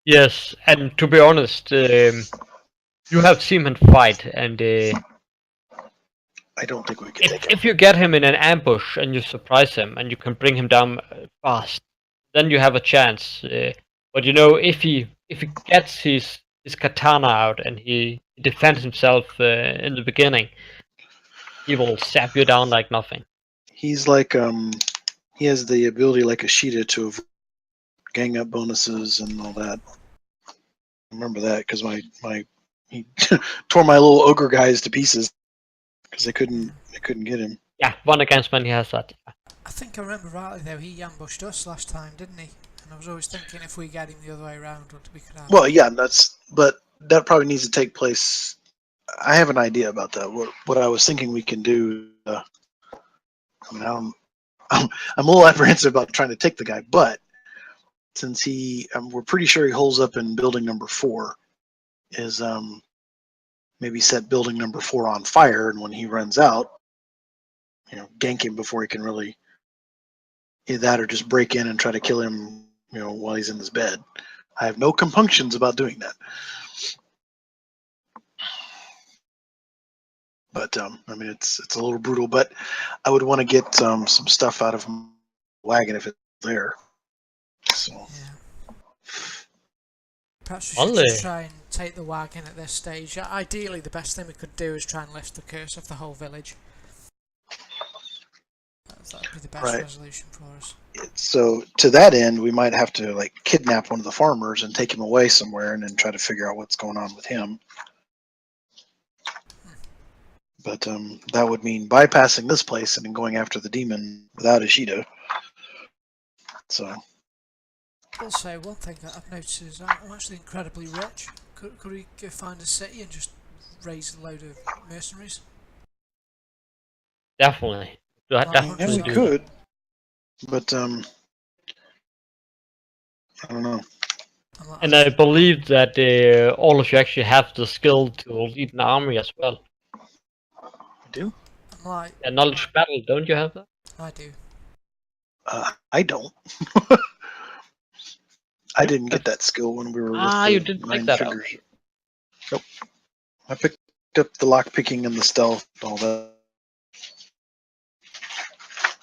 Yes, and to be honest, you have seen him fight, and I don't think we can take him. if you get him in an ambush and you surprise him and you can bring him down fast, then you have a chance. But you know, if he gets his katana out and he defends himself in the beginning, he will sap you down like nothing. He's like he has the ability like Ashita to avoid gang up bonuses and all that. I remember that because he tore my little ogre guys to pieces because they couldn't get him. Yeah, 1 against 1 he has that. I think I remember rightly though, he ambushed us last time, didn't he? And I was always thinking if we get him the other way around, what we could have. Well, yeah, but that probably needs to take place. I have an idea about that. What I was thinking we can do. I mean, I'm a little apprehensive about trying to take the guy, but since we're pretty sure he holds up in building number 4, is maybe set building number 4 on fire, and when he runs out, gank him before he can really either that or just break in and try to kill him, while he's in his bed. I have no compunctions about doing that. But I mean, it's a little brutal. But I would want to get some stuff out of my wagon if it's there. So. Yeah. Perhaps we should just try and take the wagon at this stage. Ideally, the best thing we could do is try and lift the curse off the whole village. That would be the best resolution for us. So to that end, we might have to kidnap one of the farmers and take him away somewhere, and then try to figure out what's going on with him. But that would mean bypassing this place and then going after the demon without Ishida. So. Also, one thing that I've noticed is I'm actually incredibly rich. Could we go find a city and just raise a load of mercenaries? Definitely. Yeah, we could. But I don't know. And I believe that all of you actually have the skill to lead an army as well. I do? A knowledge battle, don't you have that? I do. I don't. I didn't get that skill when we were with you didn't pick that up. Nope. I picked up the lockpicking and the stealth and all that.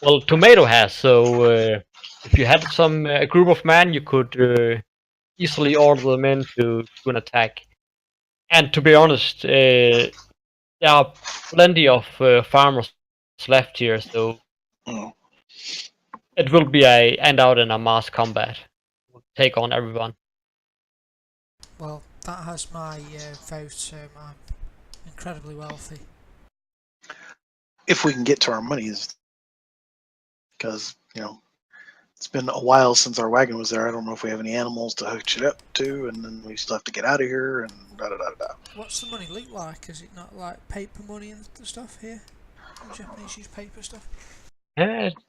Well, Tomato has, so if you had a group of men, you could easily order them in to an attack. And to be honest, there are plenty of farmers left here, so it will be end out in a mass combat. We'll take on everyone. Well, that has my vote. I'm incredibly wealthy. If we can get to our monies. Because, it's been a while since our wagon was there. I don't know if we have any animals to hook it up to, and then we still have to get out of here, and da-da-da-da. What's the money look like? Is it not like paper money and stuff here? The Japanese use paper stuff?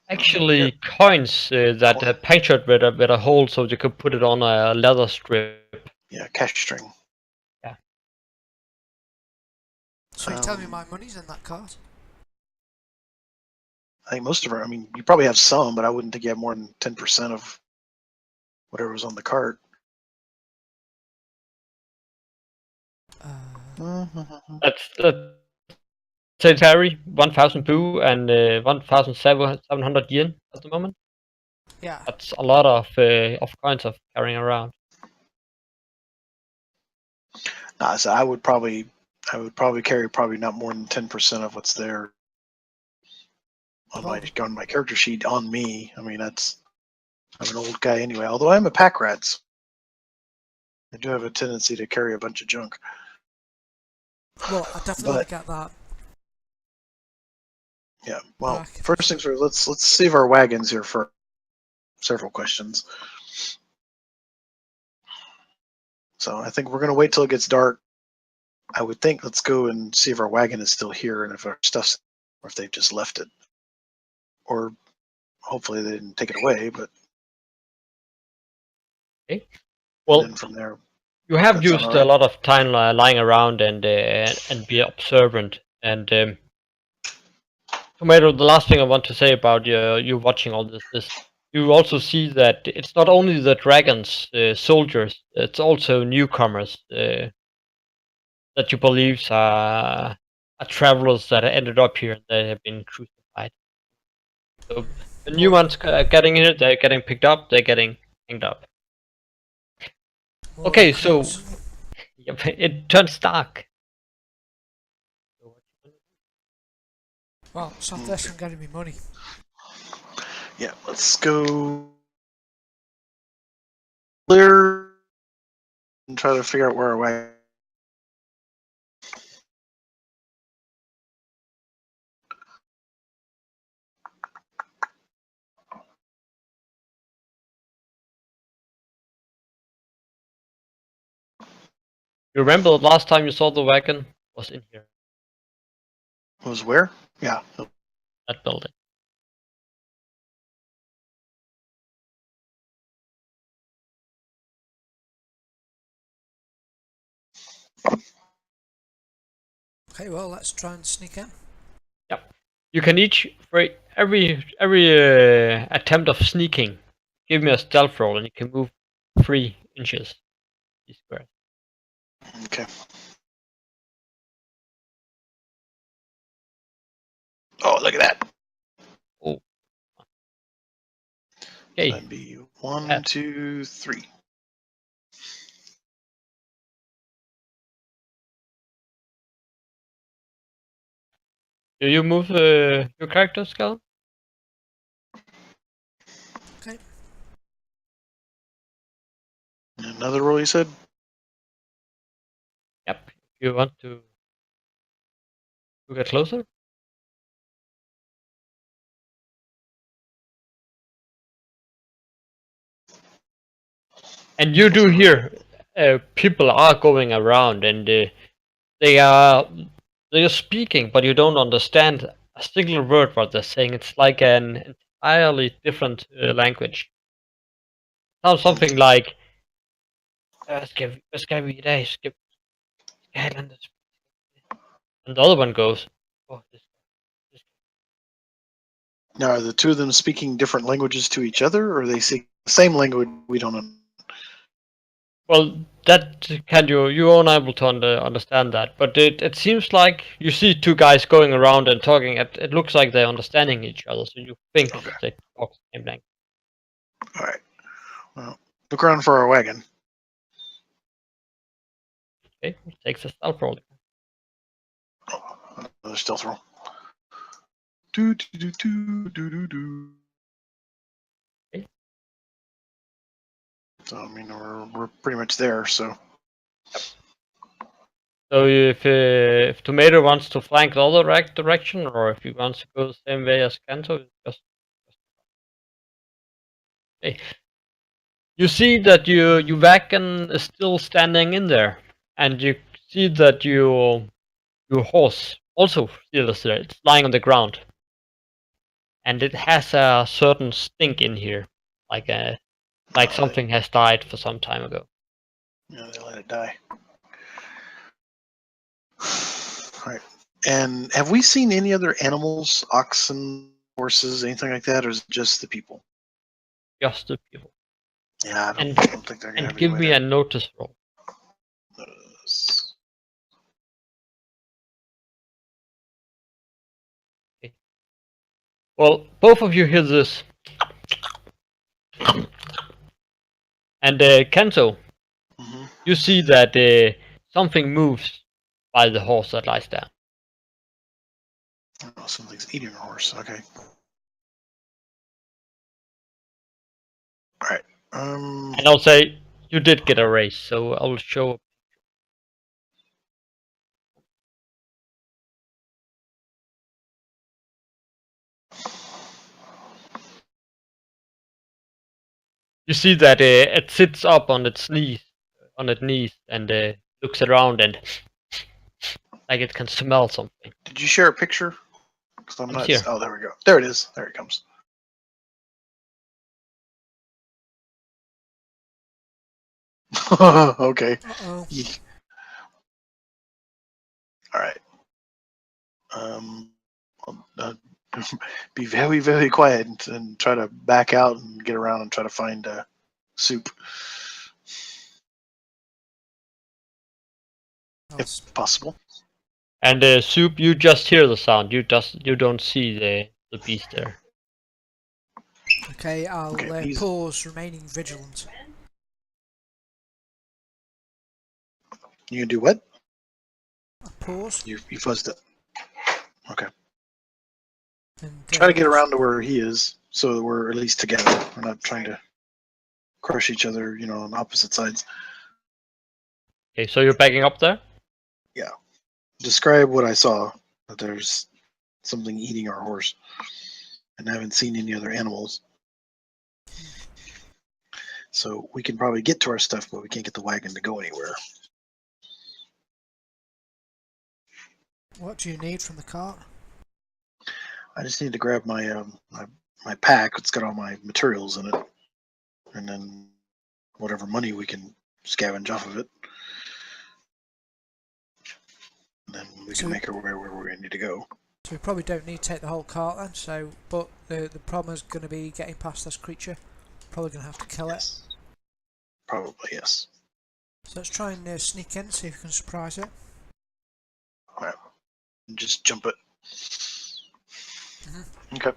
Actually, coins that are punctured with a hole so you could put it on a leather strip. Yeah, cash string. Yeah. So you're telling me my money's in that cart? I think most of our. I mean, you probably have some, but I wouldn't think you have more than 10% of whatever was on the cart. That's Terry, 1,000 boo and 1,700 yen at the moment. Yeah. That's a lot of coins of carrying around. Nah, so I would probably carry probably not more than 10% of what's there on my character sheet on me. I mean, I'm an old guy anyway. Although I'm a pack rat, so I do have a tendency to carry a bunch of junk. Well, I definitely get that. Yeah. Well, first things first. Let's save our wagons here for several questions. So I think we're gonna wait till it gets dark. I would think let's go and see if our wagon is still here and if our stuff's, or if they've just left it, or hopefully they didn't take it away. But okay. Well, then from there, you have used a lot of time lying around and be observant. And Tomato, the last thing I want to say about you watching all this is you also see that it's not only the dragons, soldiers, it's also newcomers that you believe are travelers that ended up here and they have been crucified. So the new ones are getting here, they're getting picked up, they're getting hanged up. Well, okay, so it turns dark. Well, stop this from getting me money. Yeah, let's go clear and try to figure out where our wagon. You remember the last time you saw the wagon was in here? Was where? Yeah. That building. Okay, well, let's try and sneak in. Yep. You can each, for every attempt of sneaking, give me a stealth roll and you can move 3 inches. Square. Okay. Oh, look at that. Oh. Okay. That'd be 1, 2, 3. Do you move your character, Skull? Okay. Another roll, you said? Yep. If you want to get closer. And you do hear people are going around and they are speaking, but you don't understand a single word what they're saying. It's like an entirely different language. Sounds something like and the other one goes, oh, this. Now, are the two of them speaking different languages to each other, or are they speak the same language we don't know? Well, that you're unable to understand that, but it seems like you see two guys going around and talking. It looks like they're understanding each other, so you think they talk the same language. All right. Well, look around for our wagon. Okay, it takes a stealth roll. Oh, another stealth roll. Do do do do do do do. Okay. So I mean, we're pretty much there. So. So if Tomato wants to flank the other direction, or if he wants to go the same way as Kanto, just okay. You see that your wagon is still standing in there, and you see that your horse also still is there. It's lying on the ground, and it has a certain stink in here, like something has died for some time ago. Yeah, they let it die. All right. And have we seen any other animals, oxen, horses, anything like that, or is it just the people? Just the people. Yeah, I And don't think they're gonna and have give any me way a notice roll. Well, both of you hear this. And Kento, Mm-hmm. you see that something moves by the horse that lies there. Oh, something's eating a horse. Okay. All right. And I'll say you did get a raise, so I'll show. You see that it sits up on its knees, and looks around and like it can smell something. Did you share a picture? Because I'm I'm not. here. Oh, there we go. There it is. There it comes. Okay. Uh-oh. All right. I'll, be very, very quiet and try to back out and get around and try to find soup if possible. And Soup, you just hear the sound. You don't see the beast there. Okay, I'll Okay, pause, remaining vigilant. You can do what? Pause. You fuzzed it. Okay. And, Try to get around to where he is, so that we're at least together. We're not trying to crush each other, on opposite sides. Okay, so you're backing up there? Yeah. Describe what I saw. That there's something eating our horse, and I haven't seen any other animals. So we can probably get to our stuff, but we can't get the wagon to go anywhere. What do you need from the cart? I just need to grab my my pack. It's got all my materials in it, and then whatever money we can scavenge off of it, and then we can make our way where we need to go. So we probably don't need to take the whole cart then. So, but the problem is going to be getting past this creature. Probably going to have to kill it. Probably yes. So let's try and sneak in, see if we can surprise it. All right. Just jump it. Mm-hmm. Okay.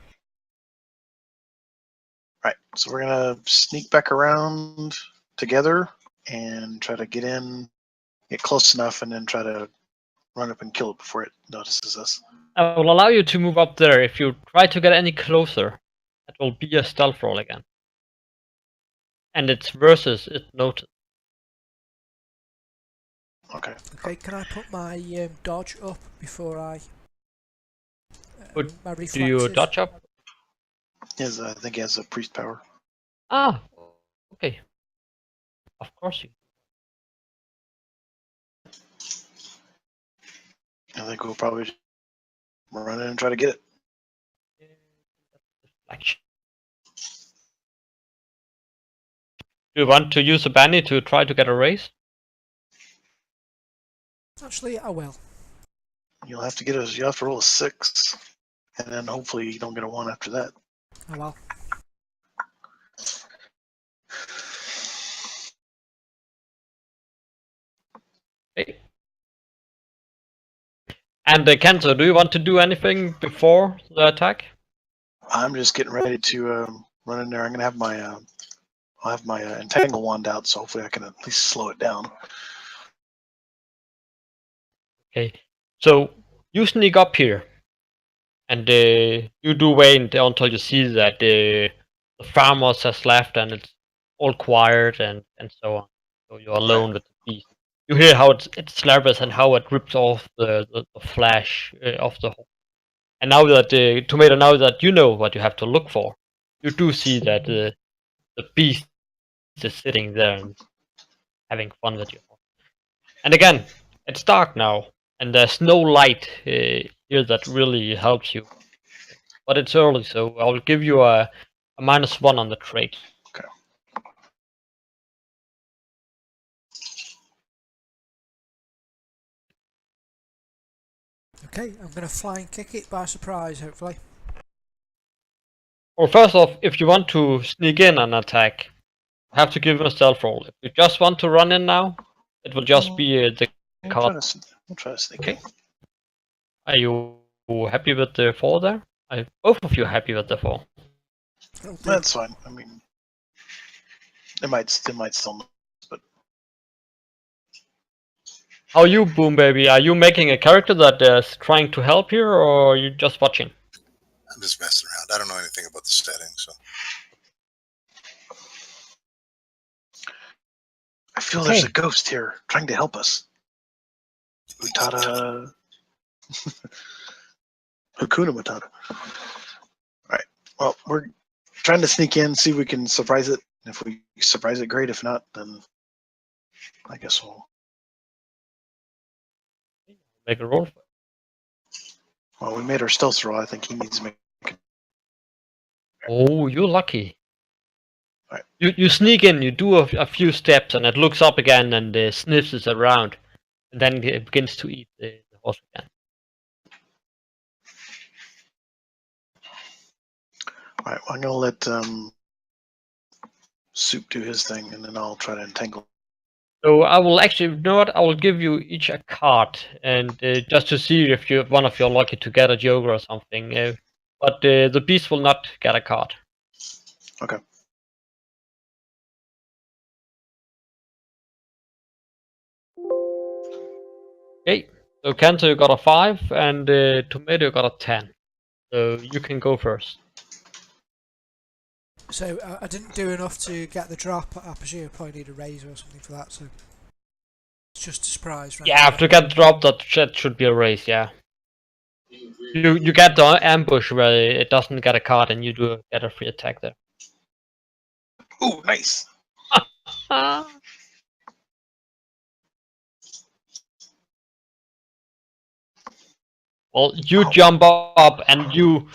Right. So we're gonna sneak back around together and try to get close enough, and then try to run up and kill it before it notices us. I will allow you to move up there. If you try to get any closer, it will be a stealth roll again. And it's versus it notice. Okay. Okay, can I put my dodge up before I... my reflexes? Do you dodge up? I think he has a priest power. Ah, okay. Of course you. I think we'll probably run in and try to get it. Do you want to use a banny to try to get a raise? Actually, I will. You'll have to roll a 6, and then hopefully you don't get a 1 after that. Oh well. Okay. And Kento, do you want to do anything before the attack? I'm just getting ready to run in there. I'm gonna have I'll have my entangle wand out, so hopefully I can at least slow it down. Okay, so you sneak up here, and you do wait until you see that the farmers has left and it's all quiet and so on. So you're alone with the beast. You hear how it slappers and how it rips off the flesh of the horse. And now that Tomato, now that you know what you have to look for, you do see that the beast is sitting there and having fun with you. And again, it's dark now, and there's no light here that really helps you. But it's early, so I will give you a -1 on the trait. Okay. Okay, I'm going to fly and kick it by surprise, hopefully. Well, first off, if you want to sneak in and attack, you have to give him a stealth roll. If you just want to run in now, it will just be the card. We'll try to sneak Okay. in. Are you happy with the 4 there? Are both of you happy with the 4? That's fine. I mean, it might still miss, but How are you, Boom Baby? Are you making a character that is trying to help here, or are you just watching? I'm just messing around. I don't know anything about the settings, so I feel there's a Okay. ghost here trying to help us. Matata. Hakuna Matata. Alright. Well, we're trying to sneak in, see if we can surprise it. If we surprise it, great. If not, then I guess we'll. Make a roll. Well, we made our stealth roll. I think he needs to make. Oh, you're lucky. Right. You sneak in, you do a few steps, and it looks up again and sniffs it around, and then it begins to eat the horse again. Alright, well, I'm gonna let Soup do his thing, and then I'll try to entangle. So I will actually, you know what? I will give you each a card, and just to see if you one of you are lucky to get a joker or something. But the beast will not get a card. Okay. Okay. So Kanto, you got a 5, and Tomato you got a 10. So you can go first. So I didn't do enough to get the drop. I presume I probably need a razor or something for that. So it's just a surprise, right? Yeah, to get dropped, that should be a race. Yeah. You get the ambush where it doesn't get a card, and you do get a free attack there. Ooh, nice. Well, you jump up and you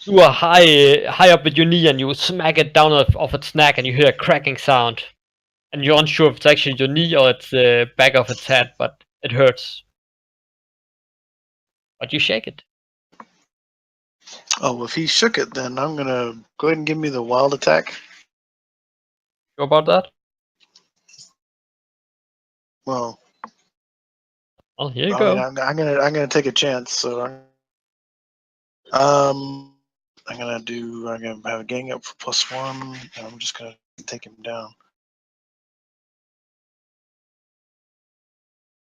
do a high up with your knee, and you smack it down off its neck, and you hear a cracking sound. And you're unsure if it's actually your knee or it's the back of its head, but it hurts. But you shake it. Oh, if he shook it, then I'm gonna go ahead and give me the wild attack. Sure about that? Well, Well, here you I go. mean, I'm gonna take a chance. So I'm gonna have a gang up for +1, and I'm just gonna take him down.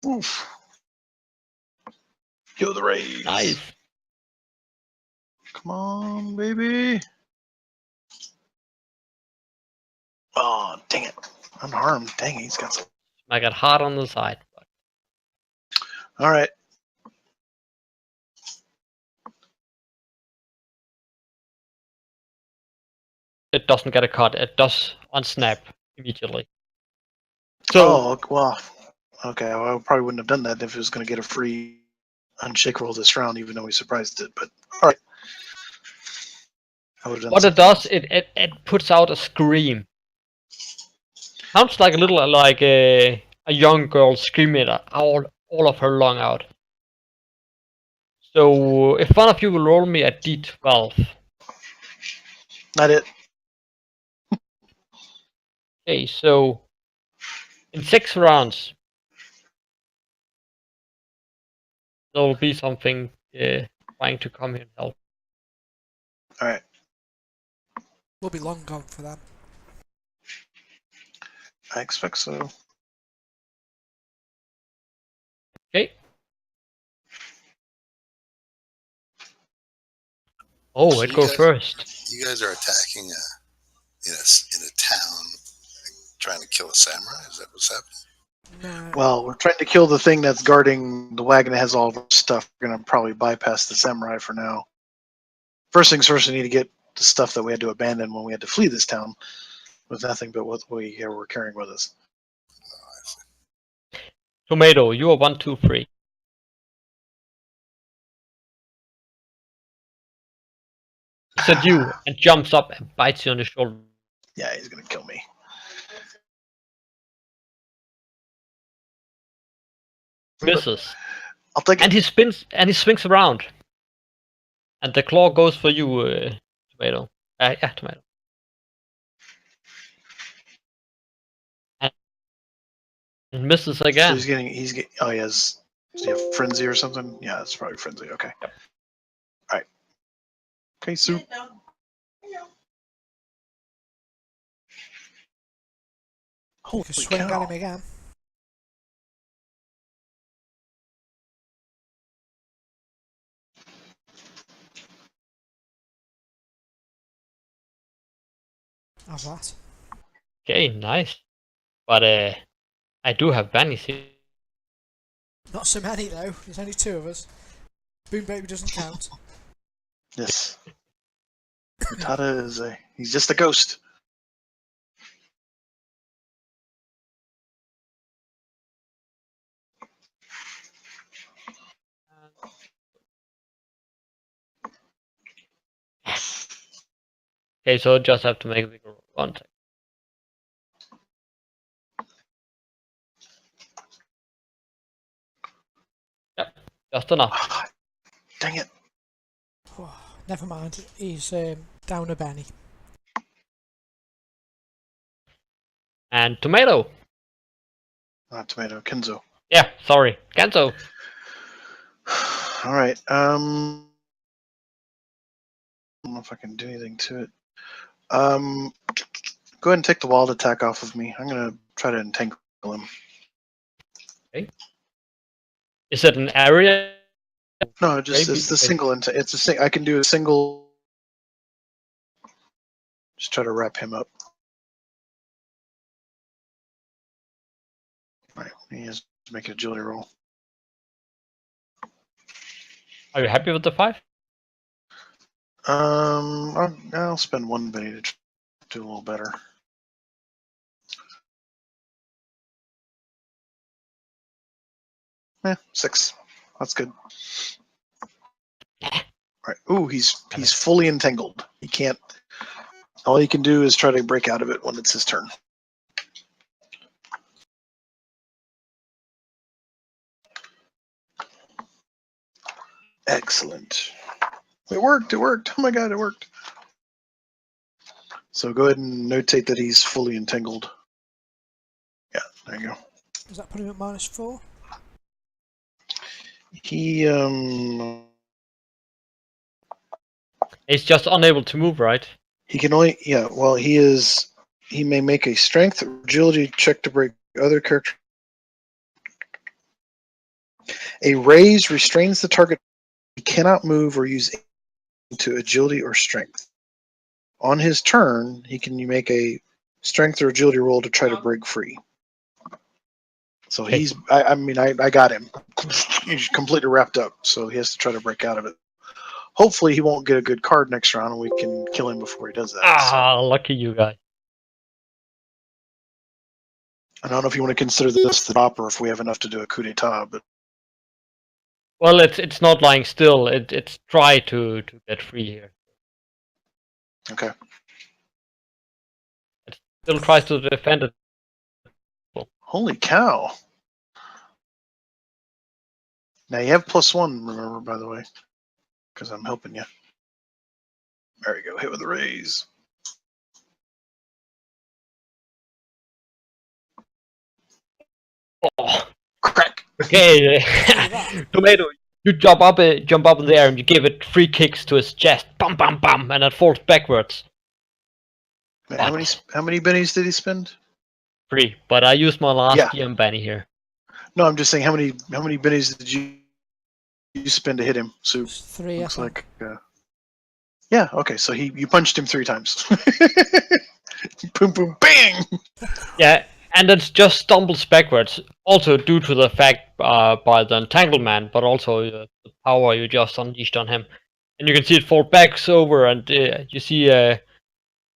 Oof. Kill the rays. Nice. Come on, baby. Oh, dang it. Unharmed. Dang it, he's got some. I got hard on the side. But All right. it doesn't get a cut. It does unsnap immediately. So, Oh, well. Okay, well, I probably wouldn't have done that if it was going to get a free unshake roll this round, even though we surprised it. But all right. I would have done what it something does, else. it puts out a scream. Sounds like a little like a young girl screaming all of her lung out. So if one of you will roll me a d12. Not it. Okay, so in 6 rounds there will be something trying to come here and help. All right. We'll be long gone for that. I expect so. Okay. Oh, So it you goes guys- first. you guys are attacking in a town, trying to kill a samurai. Is that what's happening? No. Well, we're trying to kill the thing that's guarding the wagon that has all of our stuff. We're going to probably bypass the samurai for now. First things first, we need to get the stuff that we had to abandon when we had to flee this town with nothing but what we were carrying with us. Tomato, you are 1, 2, 3. Looks at you and jumps up and bites you on the shoulder. Yeah, he's going to kill me. Misses. I'll take And it. he swings around. And the claw goes for you, Tomato. Yeah, Tomato. And misses So again. he's getting. Oh, he has. Does he have frenzy or something? Yeah, it's probably frenzy. Okay. Yep. All right. Okay, Sue. Holy Take a swing at cow. him again. How's that? Okay, nice. But I do have bunnies here. Not so many though. There's only 2 of us. Boom Baby doesn't count. Yes. Utada is he's just a ghost. Okay, so just have to make a bigger roll. 1 second. Yep, just enough. Ah, dang it. Oh, never mind. He's down a Benny. And Tomato. Not tomato. Kenzo. Yeah, sorry. Kenzo. All right. I don't know if I can do anything to it. Go ahead and take the wild attack off of me. I'm gonna try to entangle him. Is it an area? No, just Maybe- it's the single. It's a I can do a single. Just try to wrap him up. All right. He has to make an agility roll. Are you happy with the 5? I'll spend 1 Benny to do a little better. Yeah, 6. That's good. All right. Ooh, he's fully entangled. He can't. All he can do is try to break out of it when it's his turn. Excellent. It worked. It worked. Oh my god, it worked. So go ahead and notate that he's fully entangled. Yeah, there you go. Does that put him at -4? He He's just unable to move, right? he can only he may make a strength or agility check to break other character. A raise restrains the target. He cannot move or use to agility or strength. On his turn, he can make a strength or agility roll to try to break free. So Okay. I got him. He's completely wrapped up, so he has to try to break out of it. Hopefully, he won't get a good card next round, and we can kill him before he does that. Ah, lucky you guys. I don't know if you want to consider this the top or if we have enough to do a coup d'état, but Well, it's not lying still. It's try to get free here. okay. It still tries to defend it. Holy cow! Now you have +1, remember, by the way, because I'm helping you. There you go. Hit with a raise. Oh, Crack. okay, Tomato. You jump up in the air and you give it 3 kicks to his chest. Bam, bam, bam, and it falls backwards. Man, how many bennies did he spend? 3. But I used my last Yeah. GM Benny here. No, I'm just saying how many bennies did you spend to hit him? So It's 3, I looks think. like yeah. Okay, so you punched him 3 times. Boom, boom, bang. Yeah, and it just stumbles backwards. Also due to the fact by the entanglement, but also the power you just unleashed on him. And you can see it fall back over, and you see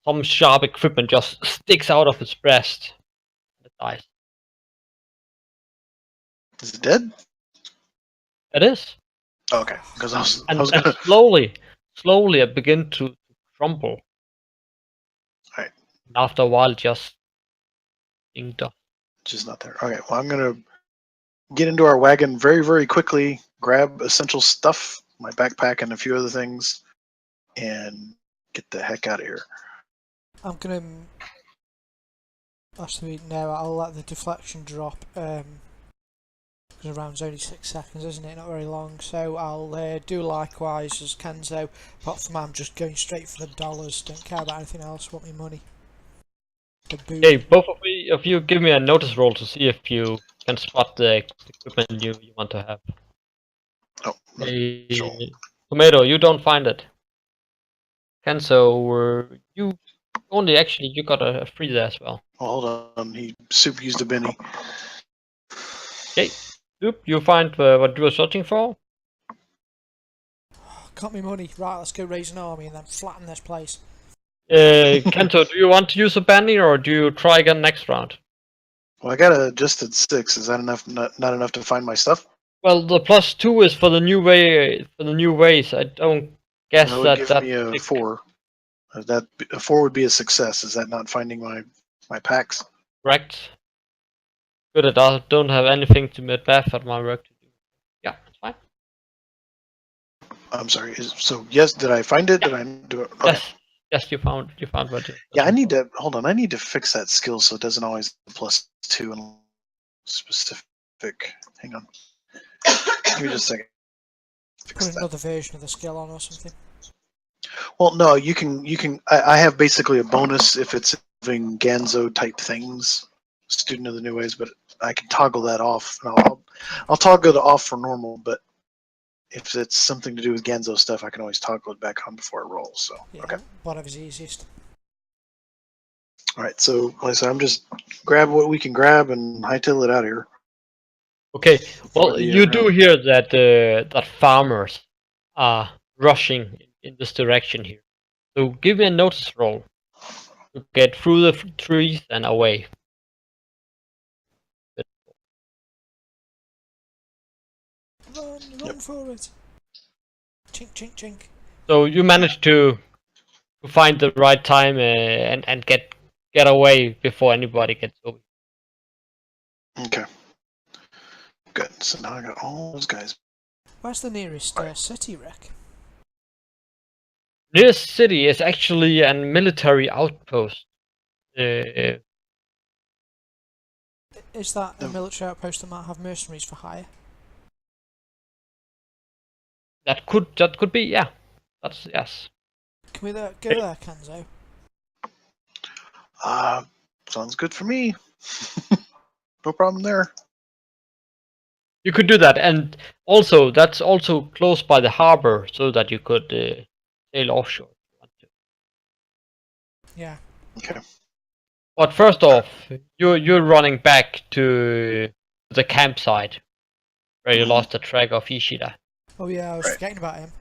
some sharp equipment just sticks out of his breast. And it dies. Is it dead? It is. Okay, because I was And gonna. slowly it begins to crumble. Right. And after a while, just being done. Just not there. Okay, well I'm gonna get into our wagon very, very quickly, grab essential stuff, my backpack and a few other things, and get the heck out of here. I'm gonna. Actually, no, I'll let the deflection drop. Because a round's only 6 seconds, isn't it? Not very long. So I'll do likewise as Kenzo. Apart from I'm just going straight for the dollars. Don't care about anything else. Want me money. Hey, both of you give me a notice roll to see if you can spot the equipment you want to have. Oh, Hey, sure. Tomato, you don't find it. Kenzo, you only actually you got a freezer as well. Well, hold on. He super used a Benny. Okay, Oop, you find what you were searching for? Got me money. Right, let's go raise an army and then flatten this place. Kento, do you want to use a bandy or do you try again next round? Well, I got adjusted 6. Is that enough? Not enough to find my stuff? Well, the +2 is for the new way. For the new ways, I don't guess That would give that me a 4. That a 4 would be a success. Is that not finding my packs? correct. Good, I don't have anything to make Beth at my work to do. Yeah, it's fine. I'm sorry. So yes, did I find it? Yeah. Did I do it? Okay. Yes, you found what you. Yeah, I need to hold on. I need to fix that skill so it doesn't always +2 and specific. Hang on. Give me just a second. Fix Put that. another version of the skill on or something. Well, no, you can. I have basically a bonus if it's having Ganzo type things, student of the new ways, but I can toggle that off. And I'll toggle it off for normal, but if it's something to do with Ganzo stuff, I can always toggle it back on before I roll. So Yeah, okay. whatever's easiest. All right. So like I said, I'm just grab what we can grab and hightail it out of here. Okay. Well, the, you do hear that that farmers are rushing in this direction here. So give me a notice roll to get through the trees and away. Run for it. Chink, chink, chink. So you managed to find the right time and get away before anybody gets over. Okay. Good. So now I got all those guys. Where's the nearest city, Rick? This city is actually a military outpost. Is that a military outpost that might have mercenaries for hire? That could be, yeah. That's yes. Can we go there, Kenzo? Sounds good for me. No problem there. You could do that, and also that's also close by the harbor, so that you could sail offshore if you want to. Yeah. Okay. But first off, you're running back to the campsite where you lost the track of Ishida. Oh yeah, I was forgetting about him.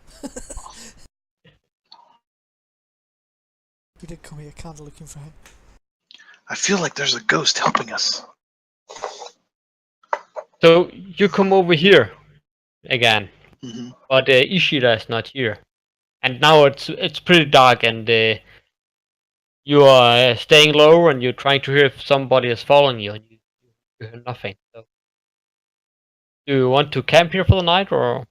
We did come here kind of looking for him. I feel like there's a ghost helping us. So you come over here again, Mm-hmm. but Ishida is not here, and now it's pretty dark, and you are staying low, and you're trying to hear if somebody is following you, and you hear nothing. So, do you want to camp here for the night, or?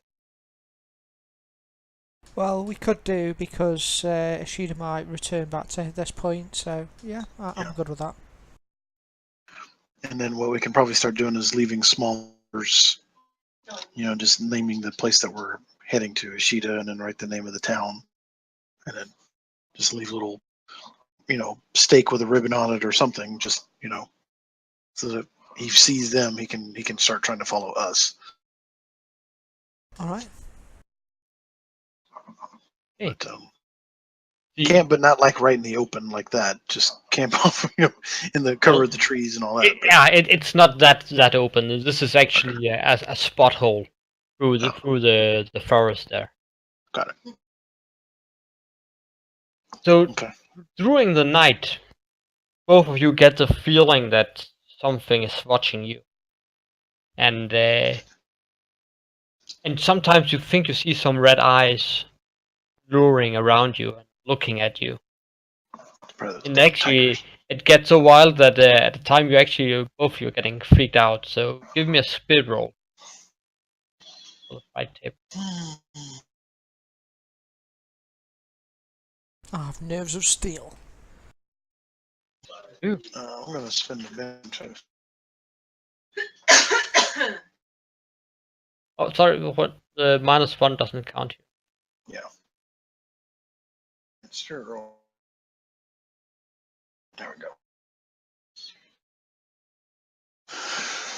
Well, we could do because Ishida might return back to this point. So yeah, I'm good with that. And then what we can probably start doing is leaving small orders, just naming the place that we're heading to, Ishida, and then write the name of the town. And then just leave a little, stake with a ribbon on it or something, just, so that he sees them, he can start trying to follow us. All right. Hey. But, camp, but not like right in the open like that. Just camp off, in the cover of the trees and all that. It's not that open. This is actually a spot hole through the forest there. Got it. So during the night, both of you get the feeling that something is watching you, and sometimes you think you see some red eyes luring around you and looking at you. And actually, it gets so wild that at the time both of you are getting freaked out. So give me a speed roll for the fight tip. I have nerves of steel. I'm gonna spend the bench. Oh, sorry, what? The -1 doesn't count here. Yeah. Sure. There we go.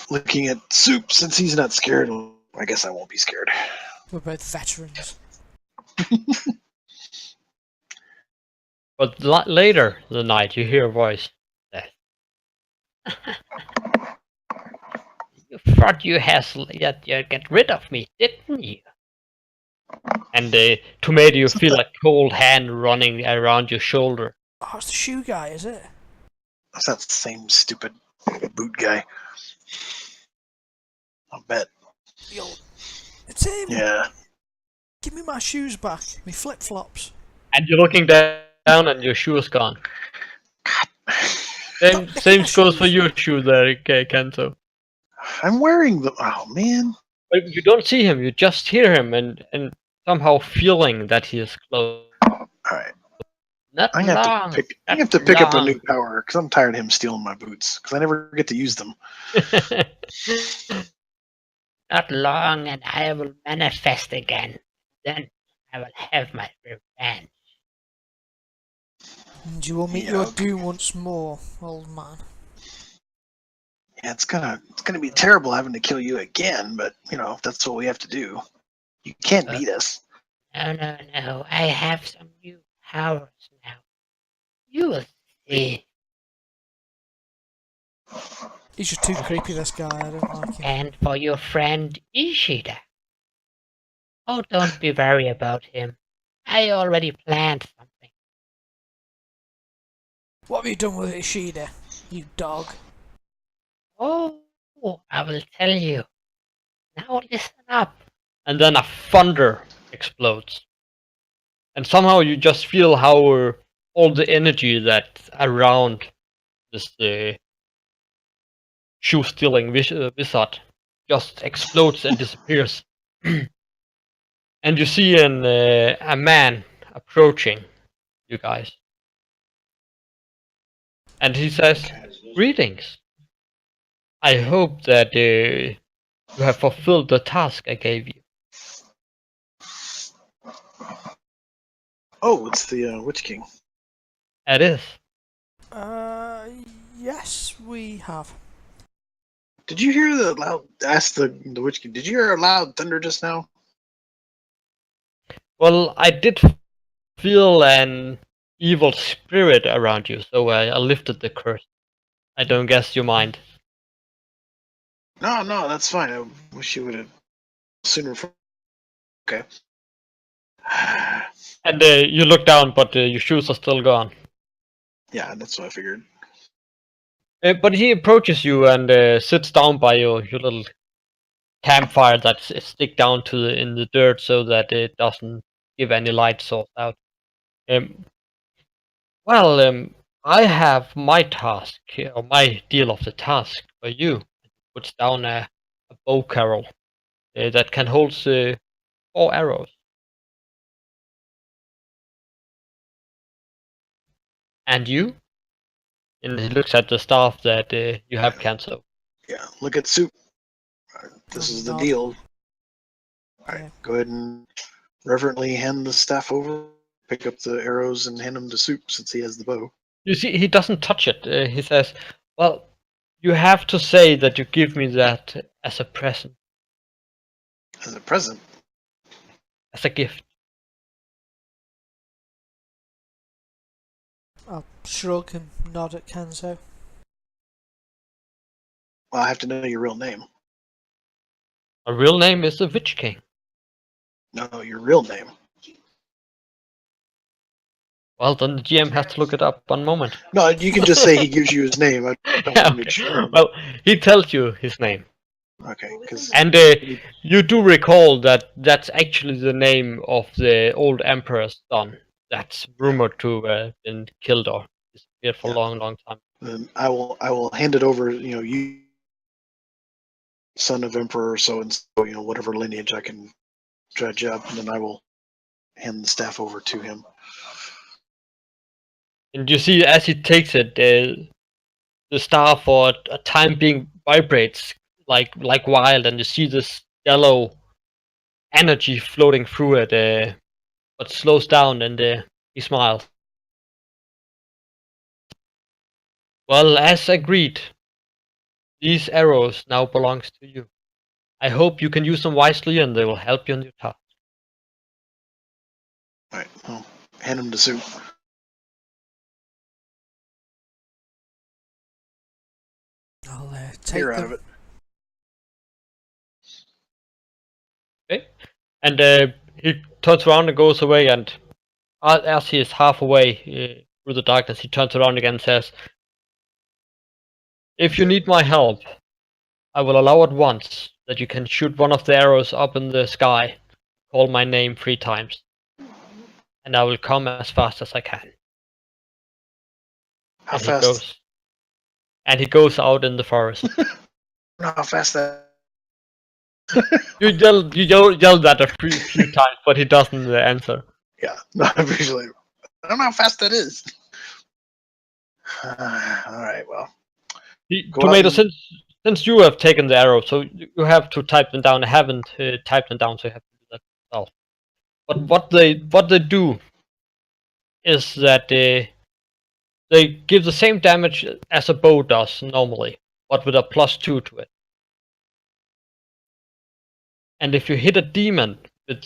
Looking at Soup, since he's not scared, I guess I won't be scared. We're both veterans. But later the night, you hear a voice. That you thought you get rid of me, didn't you? And to make you feel a cold hand running around your shoulder. Oh, it's the shoe guy, is it? That's that same stupid boot guy. I'll bet. Yo, it's him. Yeah. Give me my shoes back. Me flip flops. And you're looking down and your shoe is gone. Same goes for your shoe there, Kento. I'm wearing them. Oh man. But you don't see him, you just hear him and somehow feeling that he is close. Alright. Not I long. have to pick up a new power because I'm tired of him stealing my boots because I never get to use them. Not long, and I will manifest again. Then I will have my revenge. And you will meet your doom once more, old man. Yeah, it's gonna be terrible having to kill you again, but you know that's what we have to do. You can't beat us. No. I have some new powers now. You will see. He's just too creepy, this guy. I don't like him. And for your friend Ishida. Oh, don't be worried about him. I already planned something. What have you done with Ishida, you dog? Oh, I will tell you. Now listen up. And then a thunder explodes. And somehow you just feel how all the energy that's around this shoe-stealing wizard just explodes and disappears. And you see a man approaching you guys. And he says, "Greetings. I hope that you have fulfilled the task I gave you." Oh, it's the Witch King. It is. Yes, we have. Did you hear the loud? Ask the Witch King. Did you hear a loud thunder just now? Well, I did feel an evil spirit around you, so I lifted the curse. I don't guess you mind. No, that's fine. I wish you would have sooner. Okay. And you look down, but your shoes are still gone. Yeah, that's what I figured. But he approaches you and sits down by your little campfire that's stick down in the dirt so that it doesn't give any light source out. I have my task here, or my deal of the task for you. He puts down a bow carol that can hold 4 arrows. And you? And he looks at the staff that you have, Kanso. Yeah, look at Soup. This is the deal. Alright, go ahead and reverently hand the staff over, pick up the arrows and hand them to Soup since he has the bow. You see, he doesn't touch it. He says, "Well, you have to say that you give me that as a present." As a present? As a gift. I'll shrug and nod at Kenzo. Well, I have to know your real name. A real name is the Witch King. No, your real name. Well, then the GM has to look it up. One moment. No, you can just say he gives you his name. I don't want to make sure. Well, he tells you his name. Okay, because And you do recall that that's actually the name of the old emperor's son that's rumored to have been killed or here for a long time. Then I will hand it over. You son of Emperor so and so. Whatever lineage I can dredge up, and then I will hand the staff over to him. And you see, as he takes it, the star for a time being vibrates like wild, and you see this yellow energy floating through it, but slows down, and he smiles. Well, as agreed, these arrows now belongs to you. I hope you can use them wisely, and they will help you in your task. All right, well, hand him to Sue. I'll take You're them. out of it. Okay, and he turns around and goes away, and as he is half away through the darkness, he turns around again and says, "If you need my help, I will allow at once that you can shoot one of the arrows up in the sky, call my name 3 times, and I will come as fast as I can." How And fast? he goes out in the forest. How fast that? You yell that a few times, but he doesn't answer. Yeah, not visually. I don't know how fast that is. All right, well. Go Tomato, out and- since you have taken the arrow, so you have to type them down. I haven't typed them down, so you have to do that yourself. But what they do is that they give the same damage as a bow does normally, but with a +2 to it. And if you hit a demon with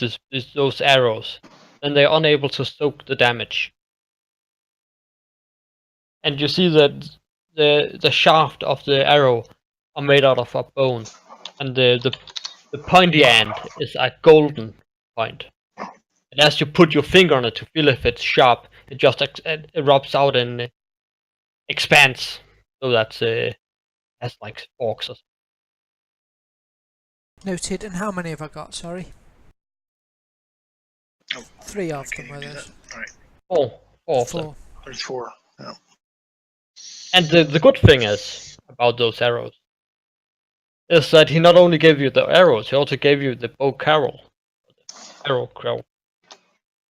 those arrows, then they're unable to soak the damage. And you see that the shaft of the arrow are made out of a bone, and the pointy end is a golden point. And as you put your finger on it to feel if it's sharp, it just erupts out and expands. So that's has like forks or something. Noted. And how many have I got? Sorry. Oh, 3 of okay, them were you do those. that. All right, Four of them. 4. there's 4. Yeah. And the good thing is about those arrows is that he not only gave you the arrows, he also gave you the bow carol, arrow carol.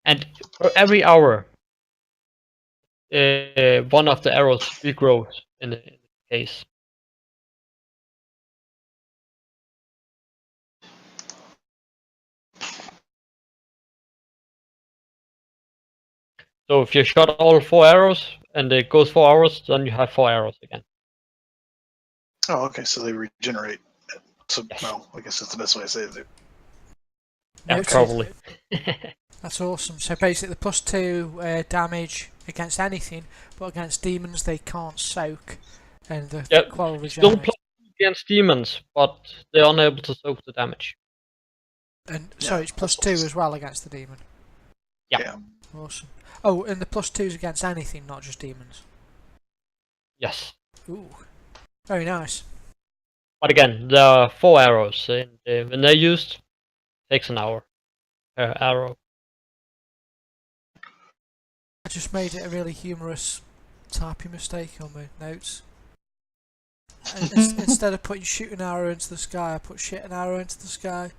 And for every hour, one of the arrows regrows in the case. So if you shot all 4 arrows and it goes 4 hours, then you have 4 arrows again. Oh, okay, so they regenerate. So, Yes. well, I guess that's the best way to say it. Yeah, Noted. probably. That's awesome. So basically, +2 damage against anything, but against demons they can't soak, and the Yep. quality Still regenerate. against demons, but they're unable to soak the damage. And Yeah, so it's that's +2 awesome. as well against the demon. Yeah. Awesome. Oh, and the +2's against anything, not just demons. Yes. Ooh, very nice. But again, there are 4 arrows, and when they're used, it takes an hour per arrow. I just made it a really humorous typing mistake on my notes. And instead of putting shoot an arrow into the sky, I put shit an arrow into the sky.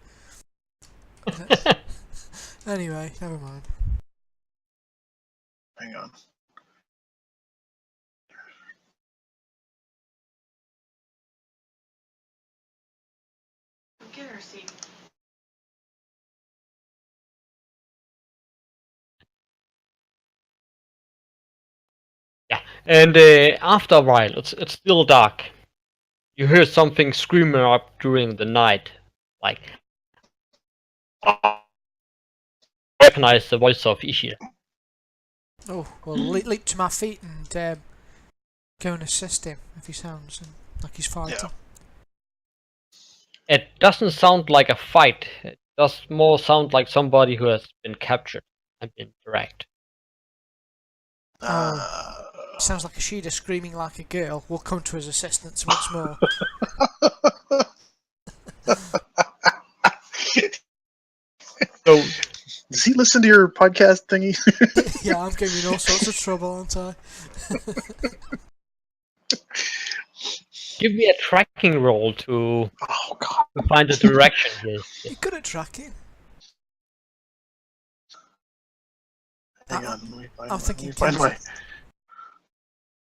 Anyway, never mind. Hang on. Get her seat. And after a while, it's still dark. You hear something screaming up during the night, like. Recognize the voice of Ishida. Oh, well, leap to my feet and go and assist him if he sounds like he's fighting. It doesn't sound like a fight. It does more sound like somebody who has been captured and been dragged. Sounds like Ishida screaming like a girl. We'll come to his assistance once more. So Does he listen to your podcast thingy? Yeah, I'm giving you all sorts of trouble, aren't I? Give me a tracking roll to Oh God! find the direction here. You're good at tracking. Hang on, let me find I'm my- thinking let me find my. Kent.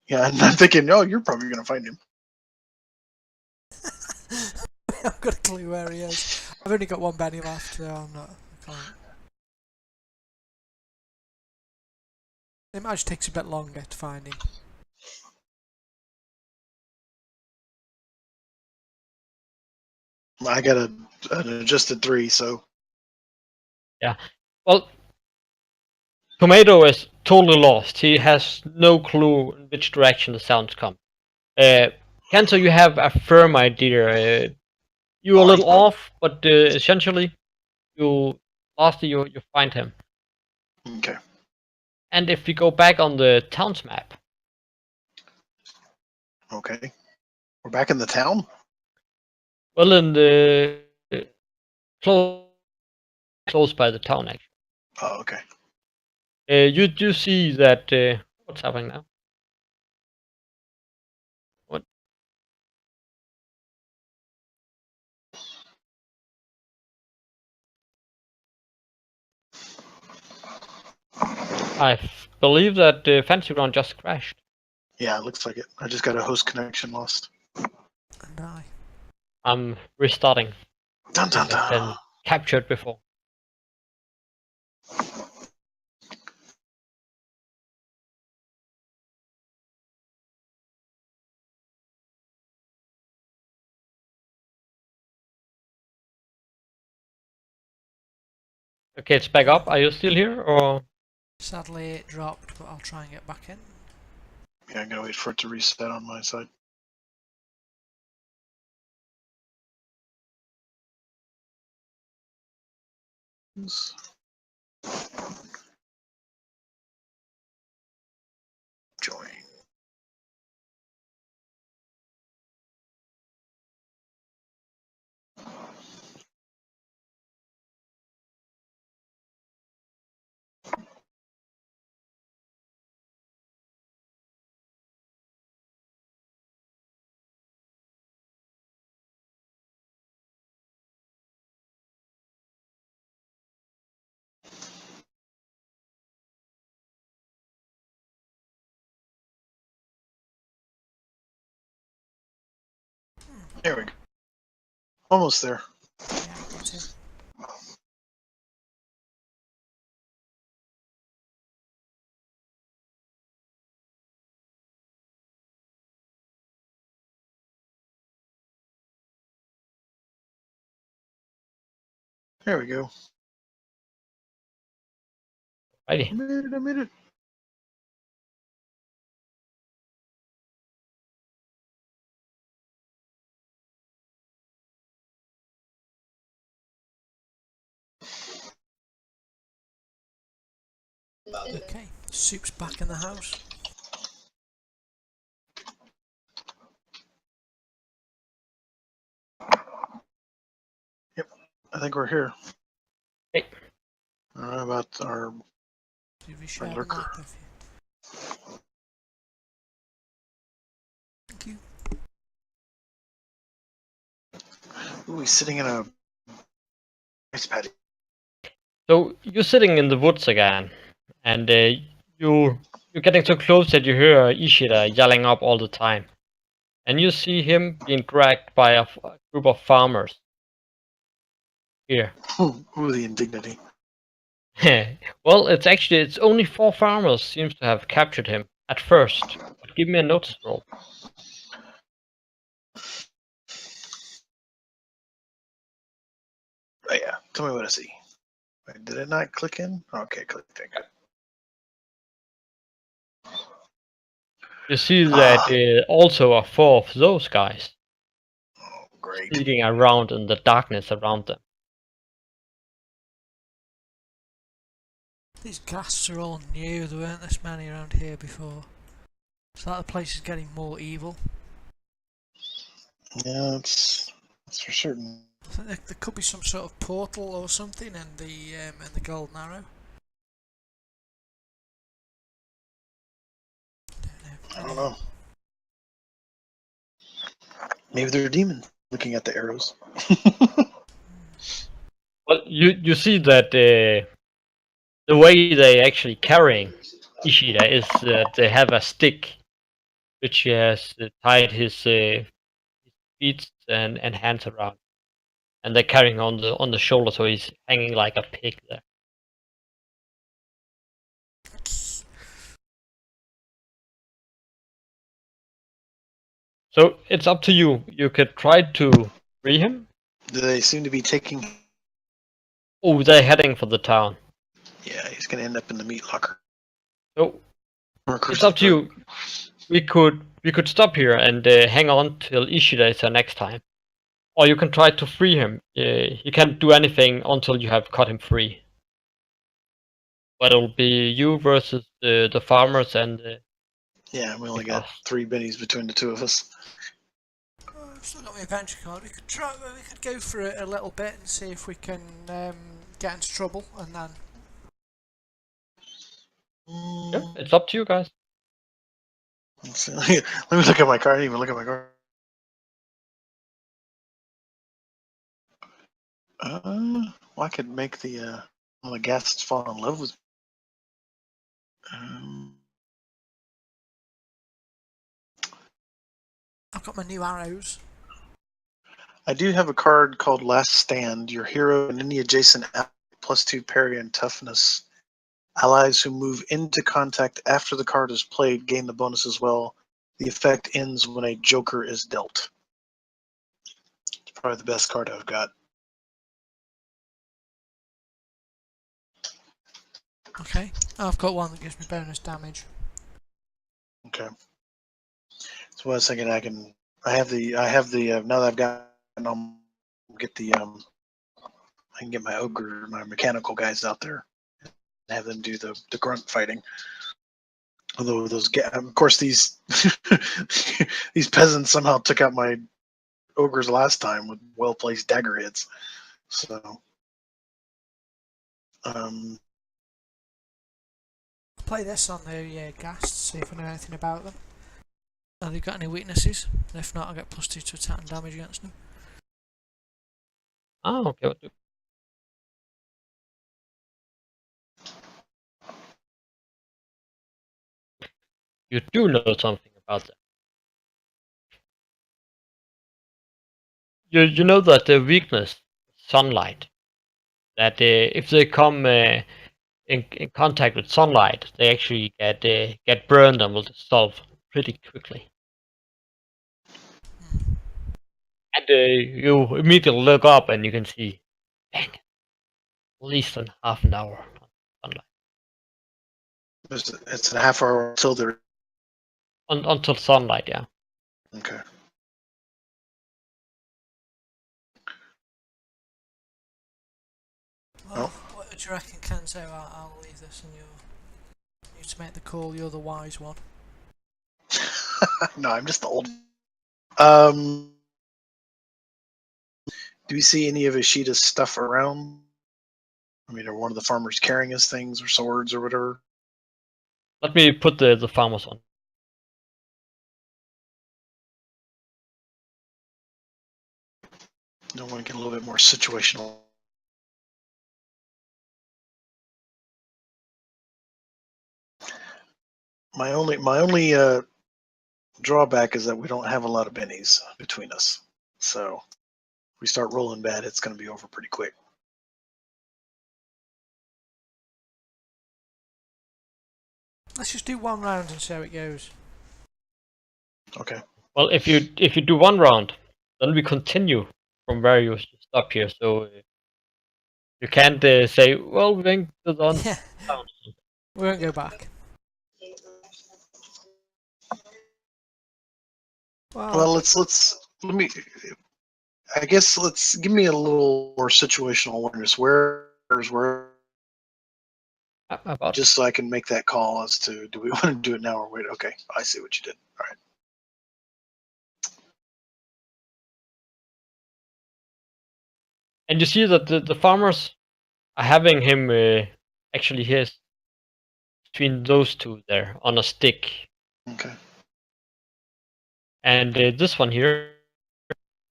Yeah, and I'm thinking, oh, you're probably gonna find him. I've got a clue where he is. I've only got one Benny left, so I'm not. I can't. It might just takes a bit longer to find him. I got an adjusted 3, so Well, Tomato is totally lost. He has no clue in which direction the sounds come. Kanto, you have a firm idea. You're a little off, but essentially, lastly you find him. okay. And if we go back on the town's map, Okay. We're back in the town? well, in the close by the town, actually, Oh, okay. you do see that what's happening now? What? I believe that the fantasy ground just crashed. Yeah, it looks like it. I just got a host connection lost. And I. I'm restarting. Dun dun It's been dun. captured before. Okay, it's back up. Are you still here, or? Sadly, it dropped, but I'll try and get back in. Yeah, I'm gonna wait for it to reset on my side. Join. There we go. Almost there. Yeah, got him. There we go. Righty. I made it. Okay, Soup's back in the house. I think we're here. Hey. I don't know about our. Did we share the lurker. map with you? Thank you. Ooh, he's sitting in a ice patty. So you're sitting in the woods again, and you're getting so close that you hear Ishida yelling up all the time, and you see him being dragged by a group of farmers. Here. Ooh, the indignity. Well, it's only 4 farmers seems to have captured him at first. But give me a notice roll. Oh, yeah. Tell me what I see. Wait, did it not click in? Okay, click. Thank you. You see that also are 4 of those guys Oh, great. sneaking around in the darkness around them. These ghasts are all new, there weren't this many around here before. So that the place is getting more evil. Yeah, it's That's for certain. I think there could be some sort of portal or something in the Golden Arrow. I don't know. Maybe they're demons looking at the arrows. Well, you see that the way they actually carrying Ishida is that they have a stick which he has tied his feet and hands around, and they're carrying on the shoulder, so he's hanging like a pig there. So it's up to you. You could try to free him. Do they seem to be taking? Oh, they're heading for the town. Yeah, he's gonna end up in the meat locker. So it's up to you. We could stop here and hang on till Ishida is here next time, or you can try to free him. He can't do anything until you have cut him free. But it'll be you versus the farmers and. Yeah, we only got 3 bennies between the 2 of us. I've still got my adventure card. We could try. We could go for it a little bit and see if we can get into trouble, and then. Yeah, it's up to you guys. Let me look at my card. I didn't even look at my card. Well, I could make the one of the guests fall in love with. I've got my new arrows. I do have a card called Last Stand. Your hero and any adjacent +2 parry and toughness. Allies who move into contact after the card is played gain the bonus as well. The effect ends when a joker is dealt. It's probably the best card I've got. Okay, I've got one that gives me bonus damage. Okay. So I was thinking I have the now that I've got I'll get the I can get my ogre, my mechanical guys out there and have them do the grunt fighting. Although of course these these peasants somehow took out my ogres last time with well placed dagger hits. So Play this on the ghasts, see if I know anything about them. Have they got any weaknesses? And if not, I'll get +2 to attack and damage against them. Oh, okay. You do know something about that. You know that the weakness, sunlight, that if they come in contact with sunlight, they actually get burned and will dissolve pretty quickly. And you immediately look up and you can see, dang, at least in half an hour on sunlight. it's a half hour until they're Until sunlight, yeah. okay. Well, what do you reckon, Kenzo? I'll leave this and you to make the call. You're the wise one. No, I'm just old. Do we see any of Ishida's stuff around? I mean, are one of the farmers carrying his things or swords or whatever? Let me put the farmers on. I want to get a little bit more situational. My only drawback is that we don't have a lot of bennies between us. So if we start rolling bad, it's going to be over pretty quick. Let's just do one round and see how it goes. Okay. Well, if you do one round, then we continue from where you stop here. So you can't say, well, we're going to the Yeah. round. We won't go back. Well, let me. I guess let's give me a little more situational awareness. Where's where? About Just so I can make that call as to do we want to do it now or wait? Okay, I see what you did. All right. And you see that the farmers are having him actually here between those two there on a stick. Okay. And this one here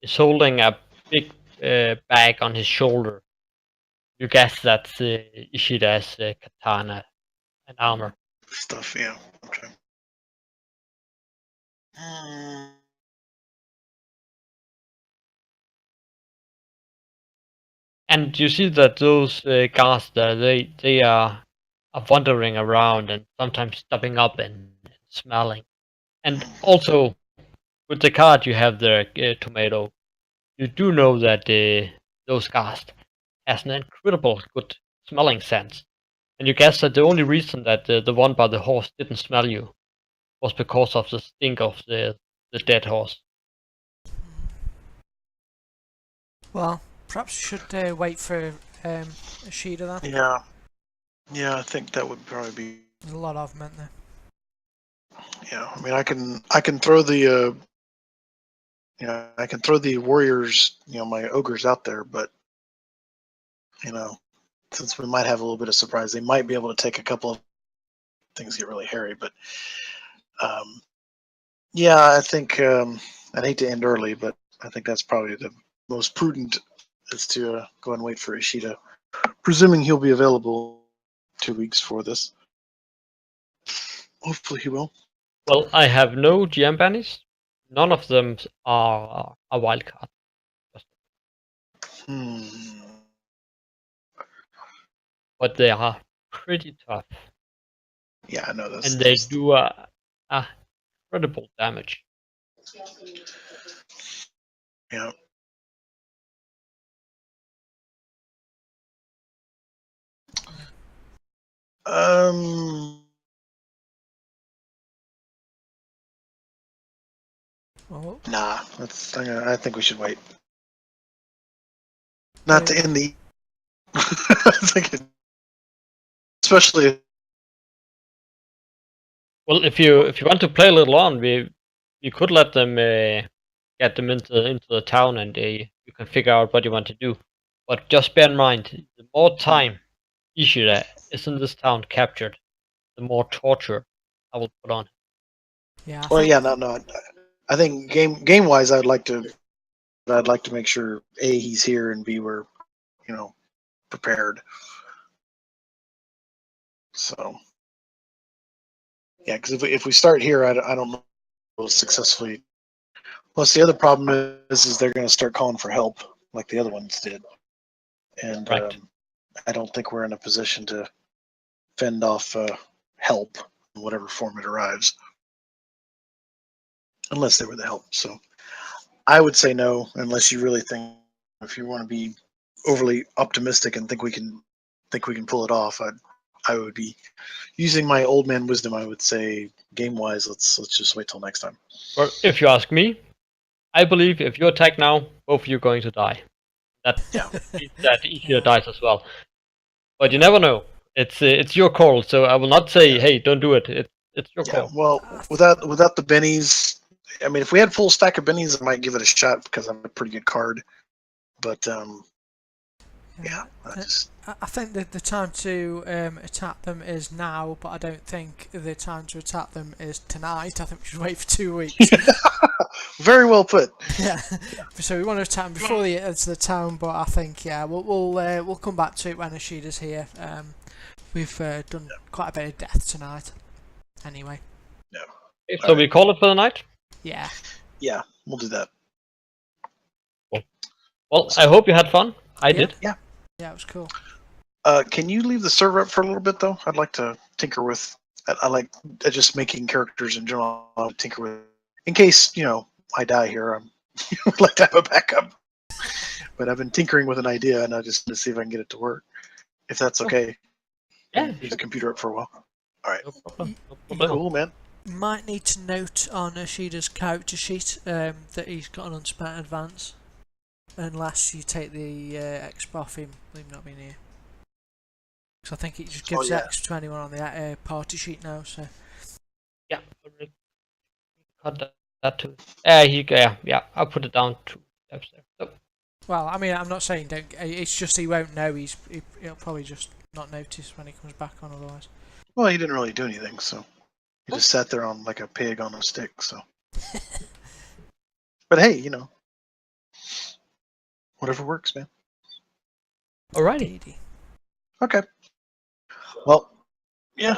is holding a big bag on his shoulder. You guess that's Ishida's katana and armor. Stuff. Yeah. Okay. Mm, And you see that those guards there, they are wandering around and sometimes stopping up and smelling. And also, with the card you have there, Tomato, you do know that those guards has an incredible good smelling sense. And you guess that the only reason that the one by the horse didn't smell you was because of the stink of the dead horse. Well, perhaps we should wait for Ishida then. yeah. Yeah, I think that would probably be. There's a lot of them, isn't there? Yeah, I mean, I can throw the I can throw the warriors, my ogres out there, but since we might have a little bit of surprise, they might be able to take a couple of things get really hairy. But yeah, I think I'd hate to end early, but I think that's probably the most prudent is to go and wait for Ishida, presuming he'll be available 2 weeks for this. Hopefully he will. Well, I have no GM bannies. None of them are a wild card. But they are pretty tough. Yeah, I know this. And they do incredible damage. Yeah. Oh, Nah, I think we should wait. Not to end the. Especially. Well, if you want to play a little on, we could let them get them into the town, and you can figure out what you want to do. But just bear in mind, the more time Ishida is in this town captured, the more torture I will put on him. yeah. Well, yeah, no. I think game wise, I'd like to make sure A, he's here, and B, we're prepared. So yeah, because if we start here, I don't know we'll successfully. Plus, the other problem is they're going to start calling for help like the other ones did, and Right. I don't think we're in a position to fend off help in whatever form it arrives, unless they were the help. So I would say no, unless you really think if you want to be overly optimistic and think we can pull it off. I would be using my old man wisdom. I would say game wise, let's just wait till next time. Or if you ask me, I believe if you attack now, both of you are going to die. That Ishida dies as well. But you never know. It's your call, so I will not say, hey, don't do it. It's your Yeah, call. well, without the bennies, I mean, if we had full stack of bennies, I might give it a shot because I'm a pretty good card. But yeah, I think that the time to attack them is now, but I don't think the time to attack them is tonight. I think we should wait for 2 weeks. very well put. Yeah. So we want to attack them before they enter the town, but I think we'll come back to it when Ishida's here. We've done quite a bit of death tonight. Anyway. No. Okay, so we call it for the night? Yeah. Yeah, we'll do that. Well, I hope you had fun. I did. Yeah. Yeah, it was cool. Can you leave the server up for a little bit though? I'd like to tinker with. I like just making characters in general. I'll tinker with in case I die here. I would like to have a backup. But I've been tinkering with an idea, and I just to see if I can get it to work. If that's okay. Yeah. Leave the computer up for a while. All right. No problem. No problem. Cool, man. You might need to note on Ishida's character sheet that he's got an unspent advance. Unless you take the exp off him, leave him not being here. Because I think it just gives exp to anyone on the party sheet now, so. Yeah. Cut that too. Yeah, I'll put it down 2 steps there. So. Well, I mean, I'm not saying don't. It's just he won't know. He'll probably just not notice when he comes back on. Otherwise, Well, he didn't really do anything, so he just sat there on like a pig on a stick. So, but hey, whatever works, man. Alrighty. Indeedy. Okay. Well, yeah.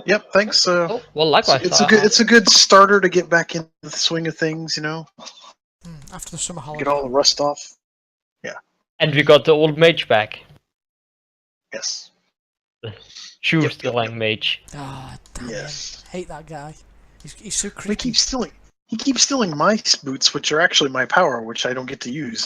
Yep. Thanks. Oh, well, likewise. It's a good starter to get back into the swing of things. After the summer holiday. Get all the rust off. And we got the old mage back. Yes. Shoe Yep, stealing mage. Ah, damn Yes. him. Hate that guy. He's so He creepy. keeps stealing. He keeps stealing my boots, which are actually my power, which I don't get to use.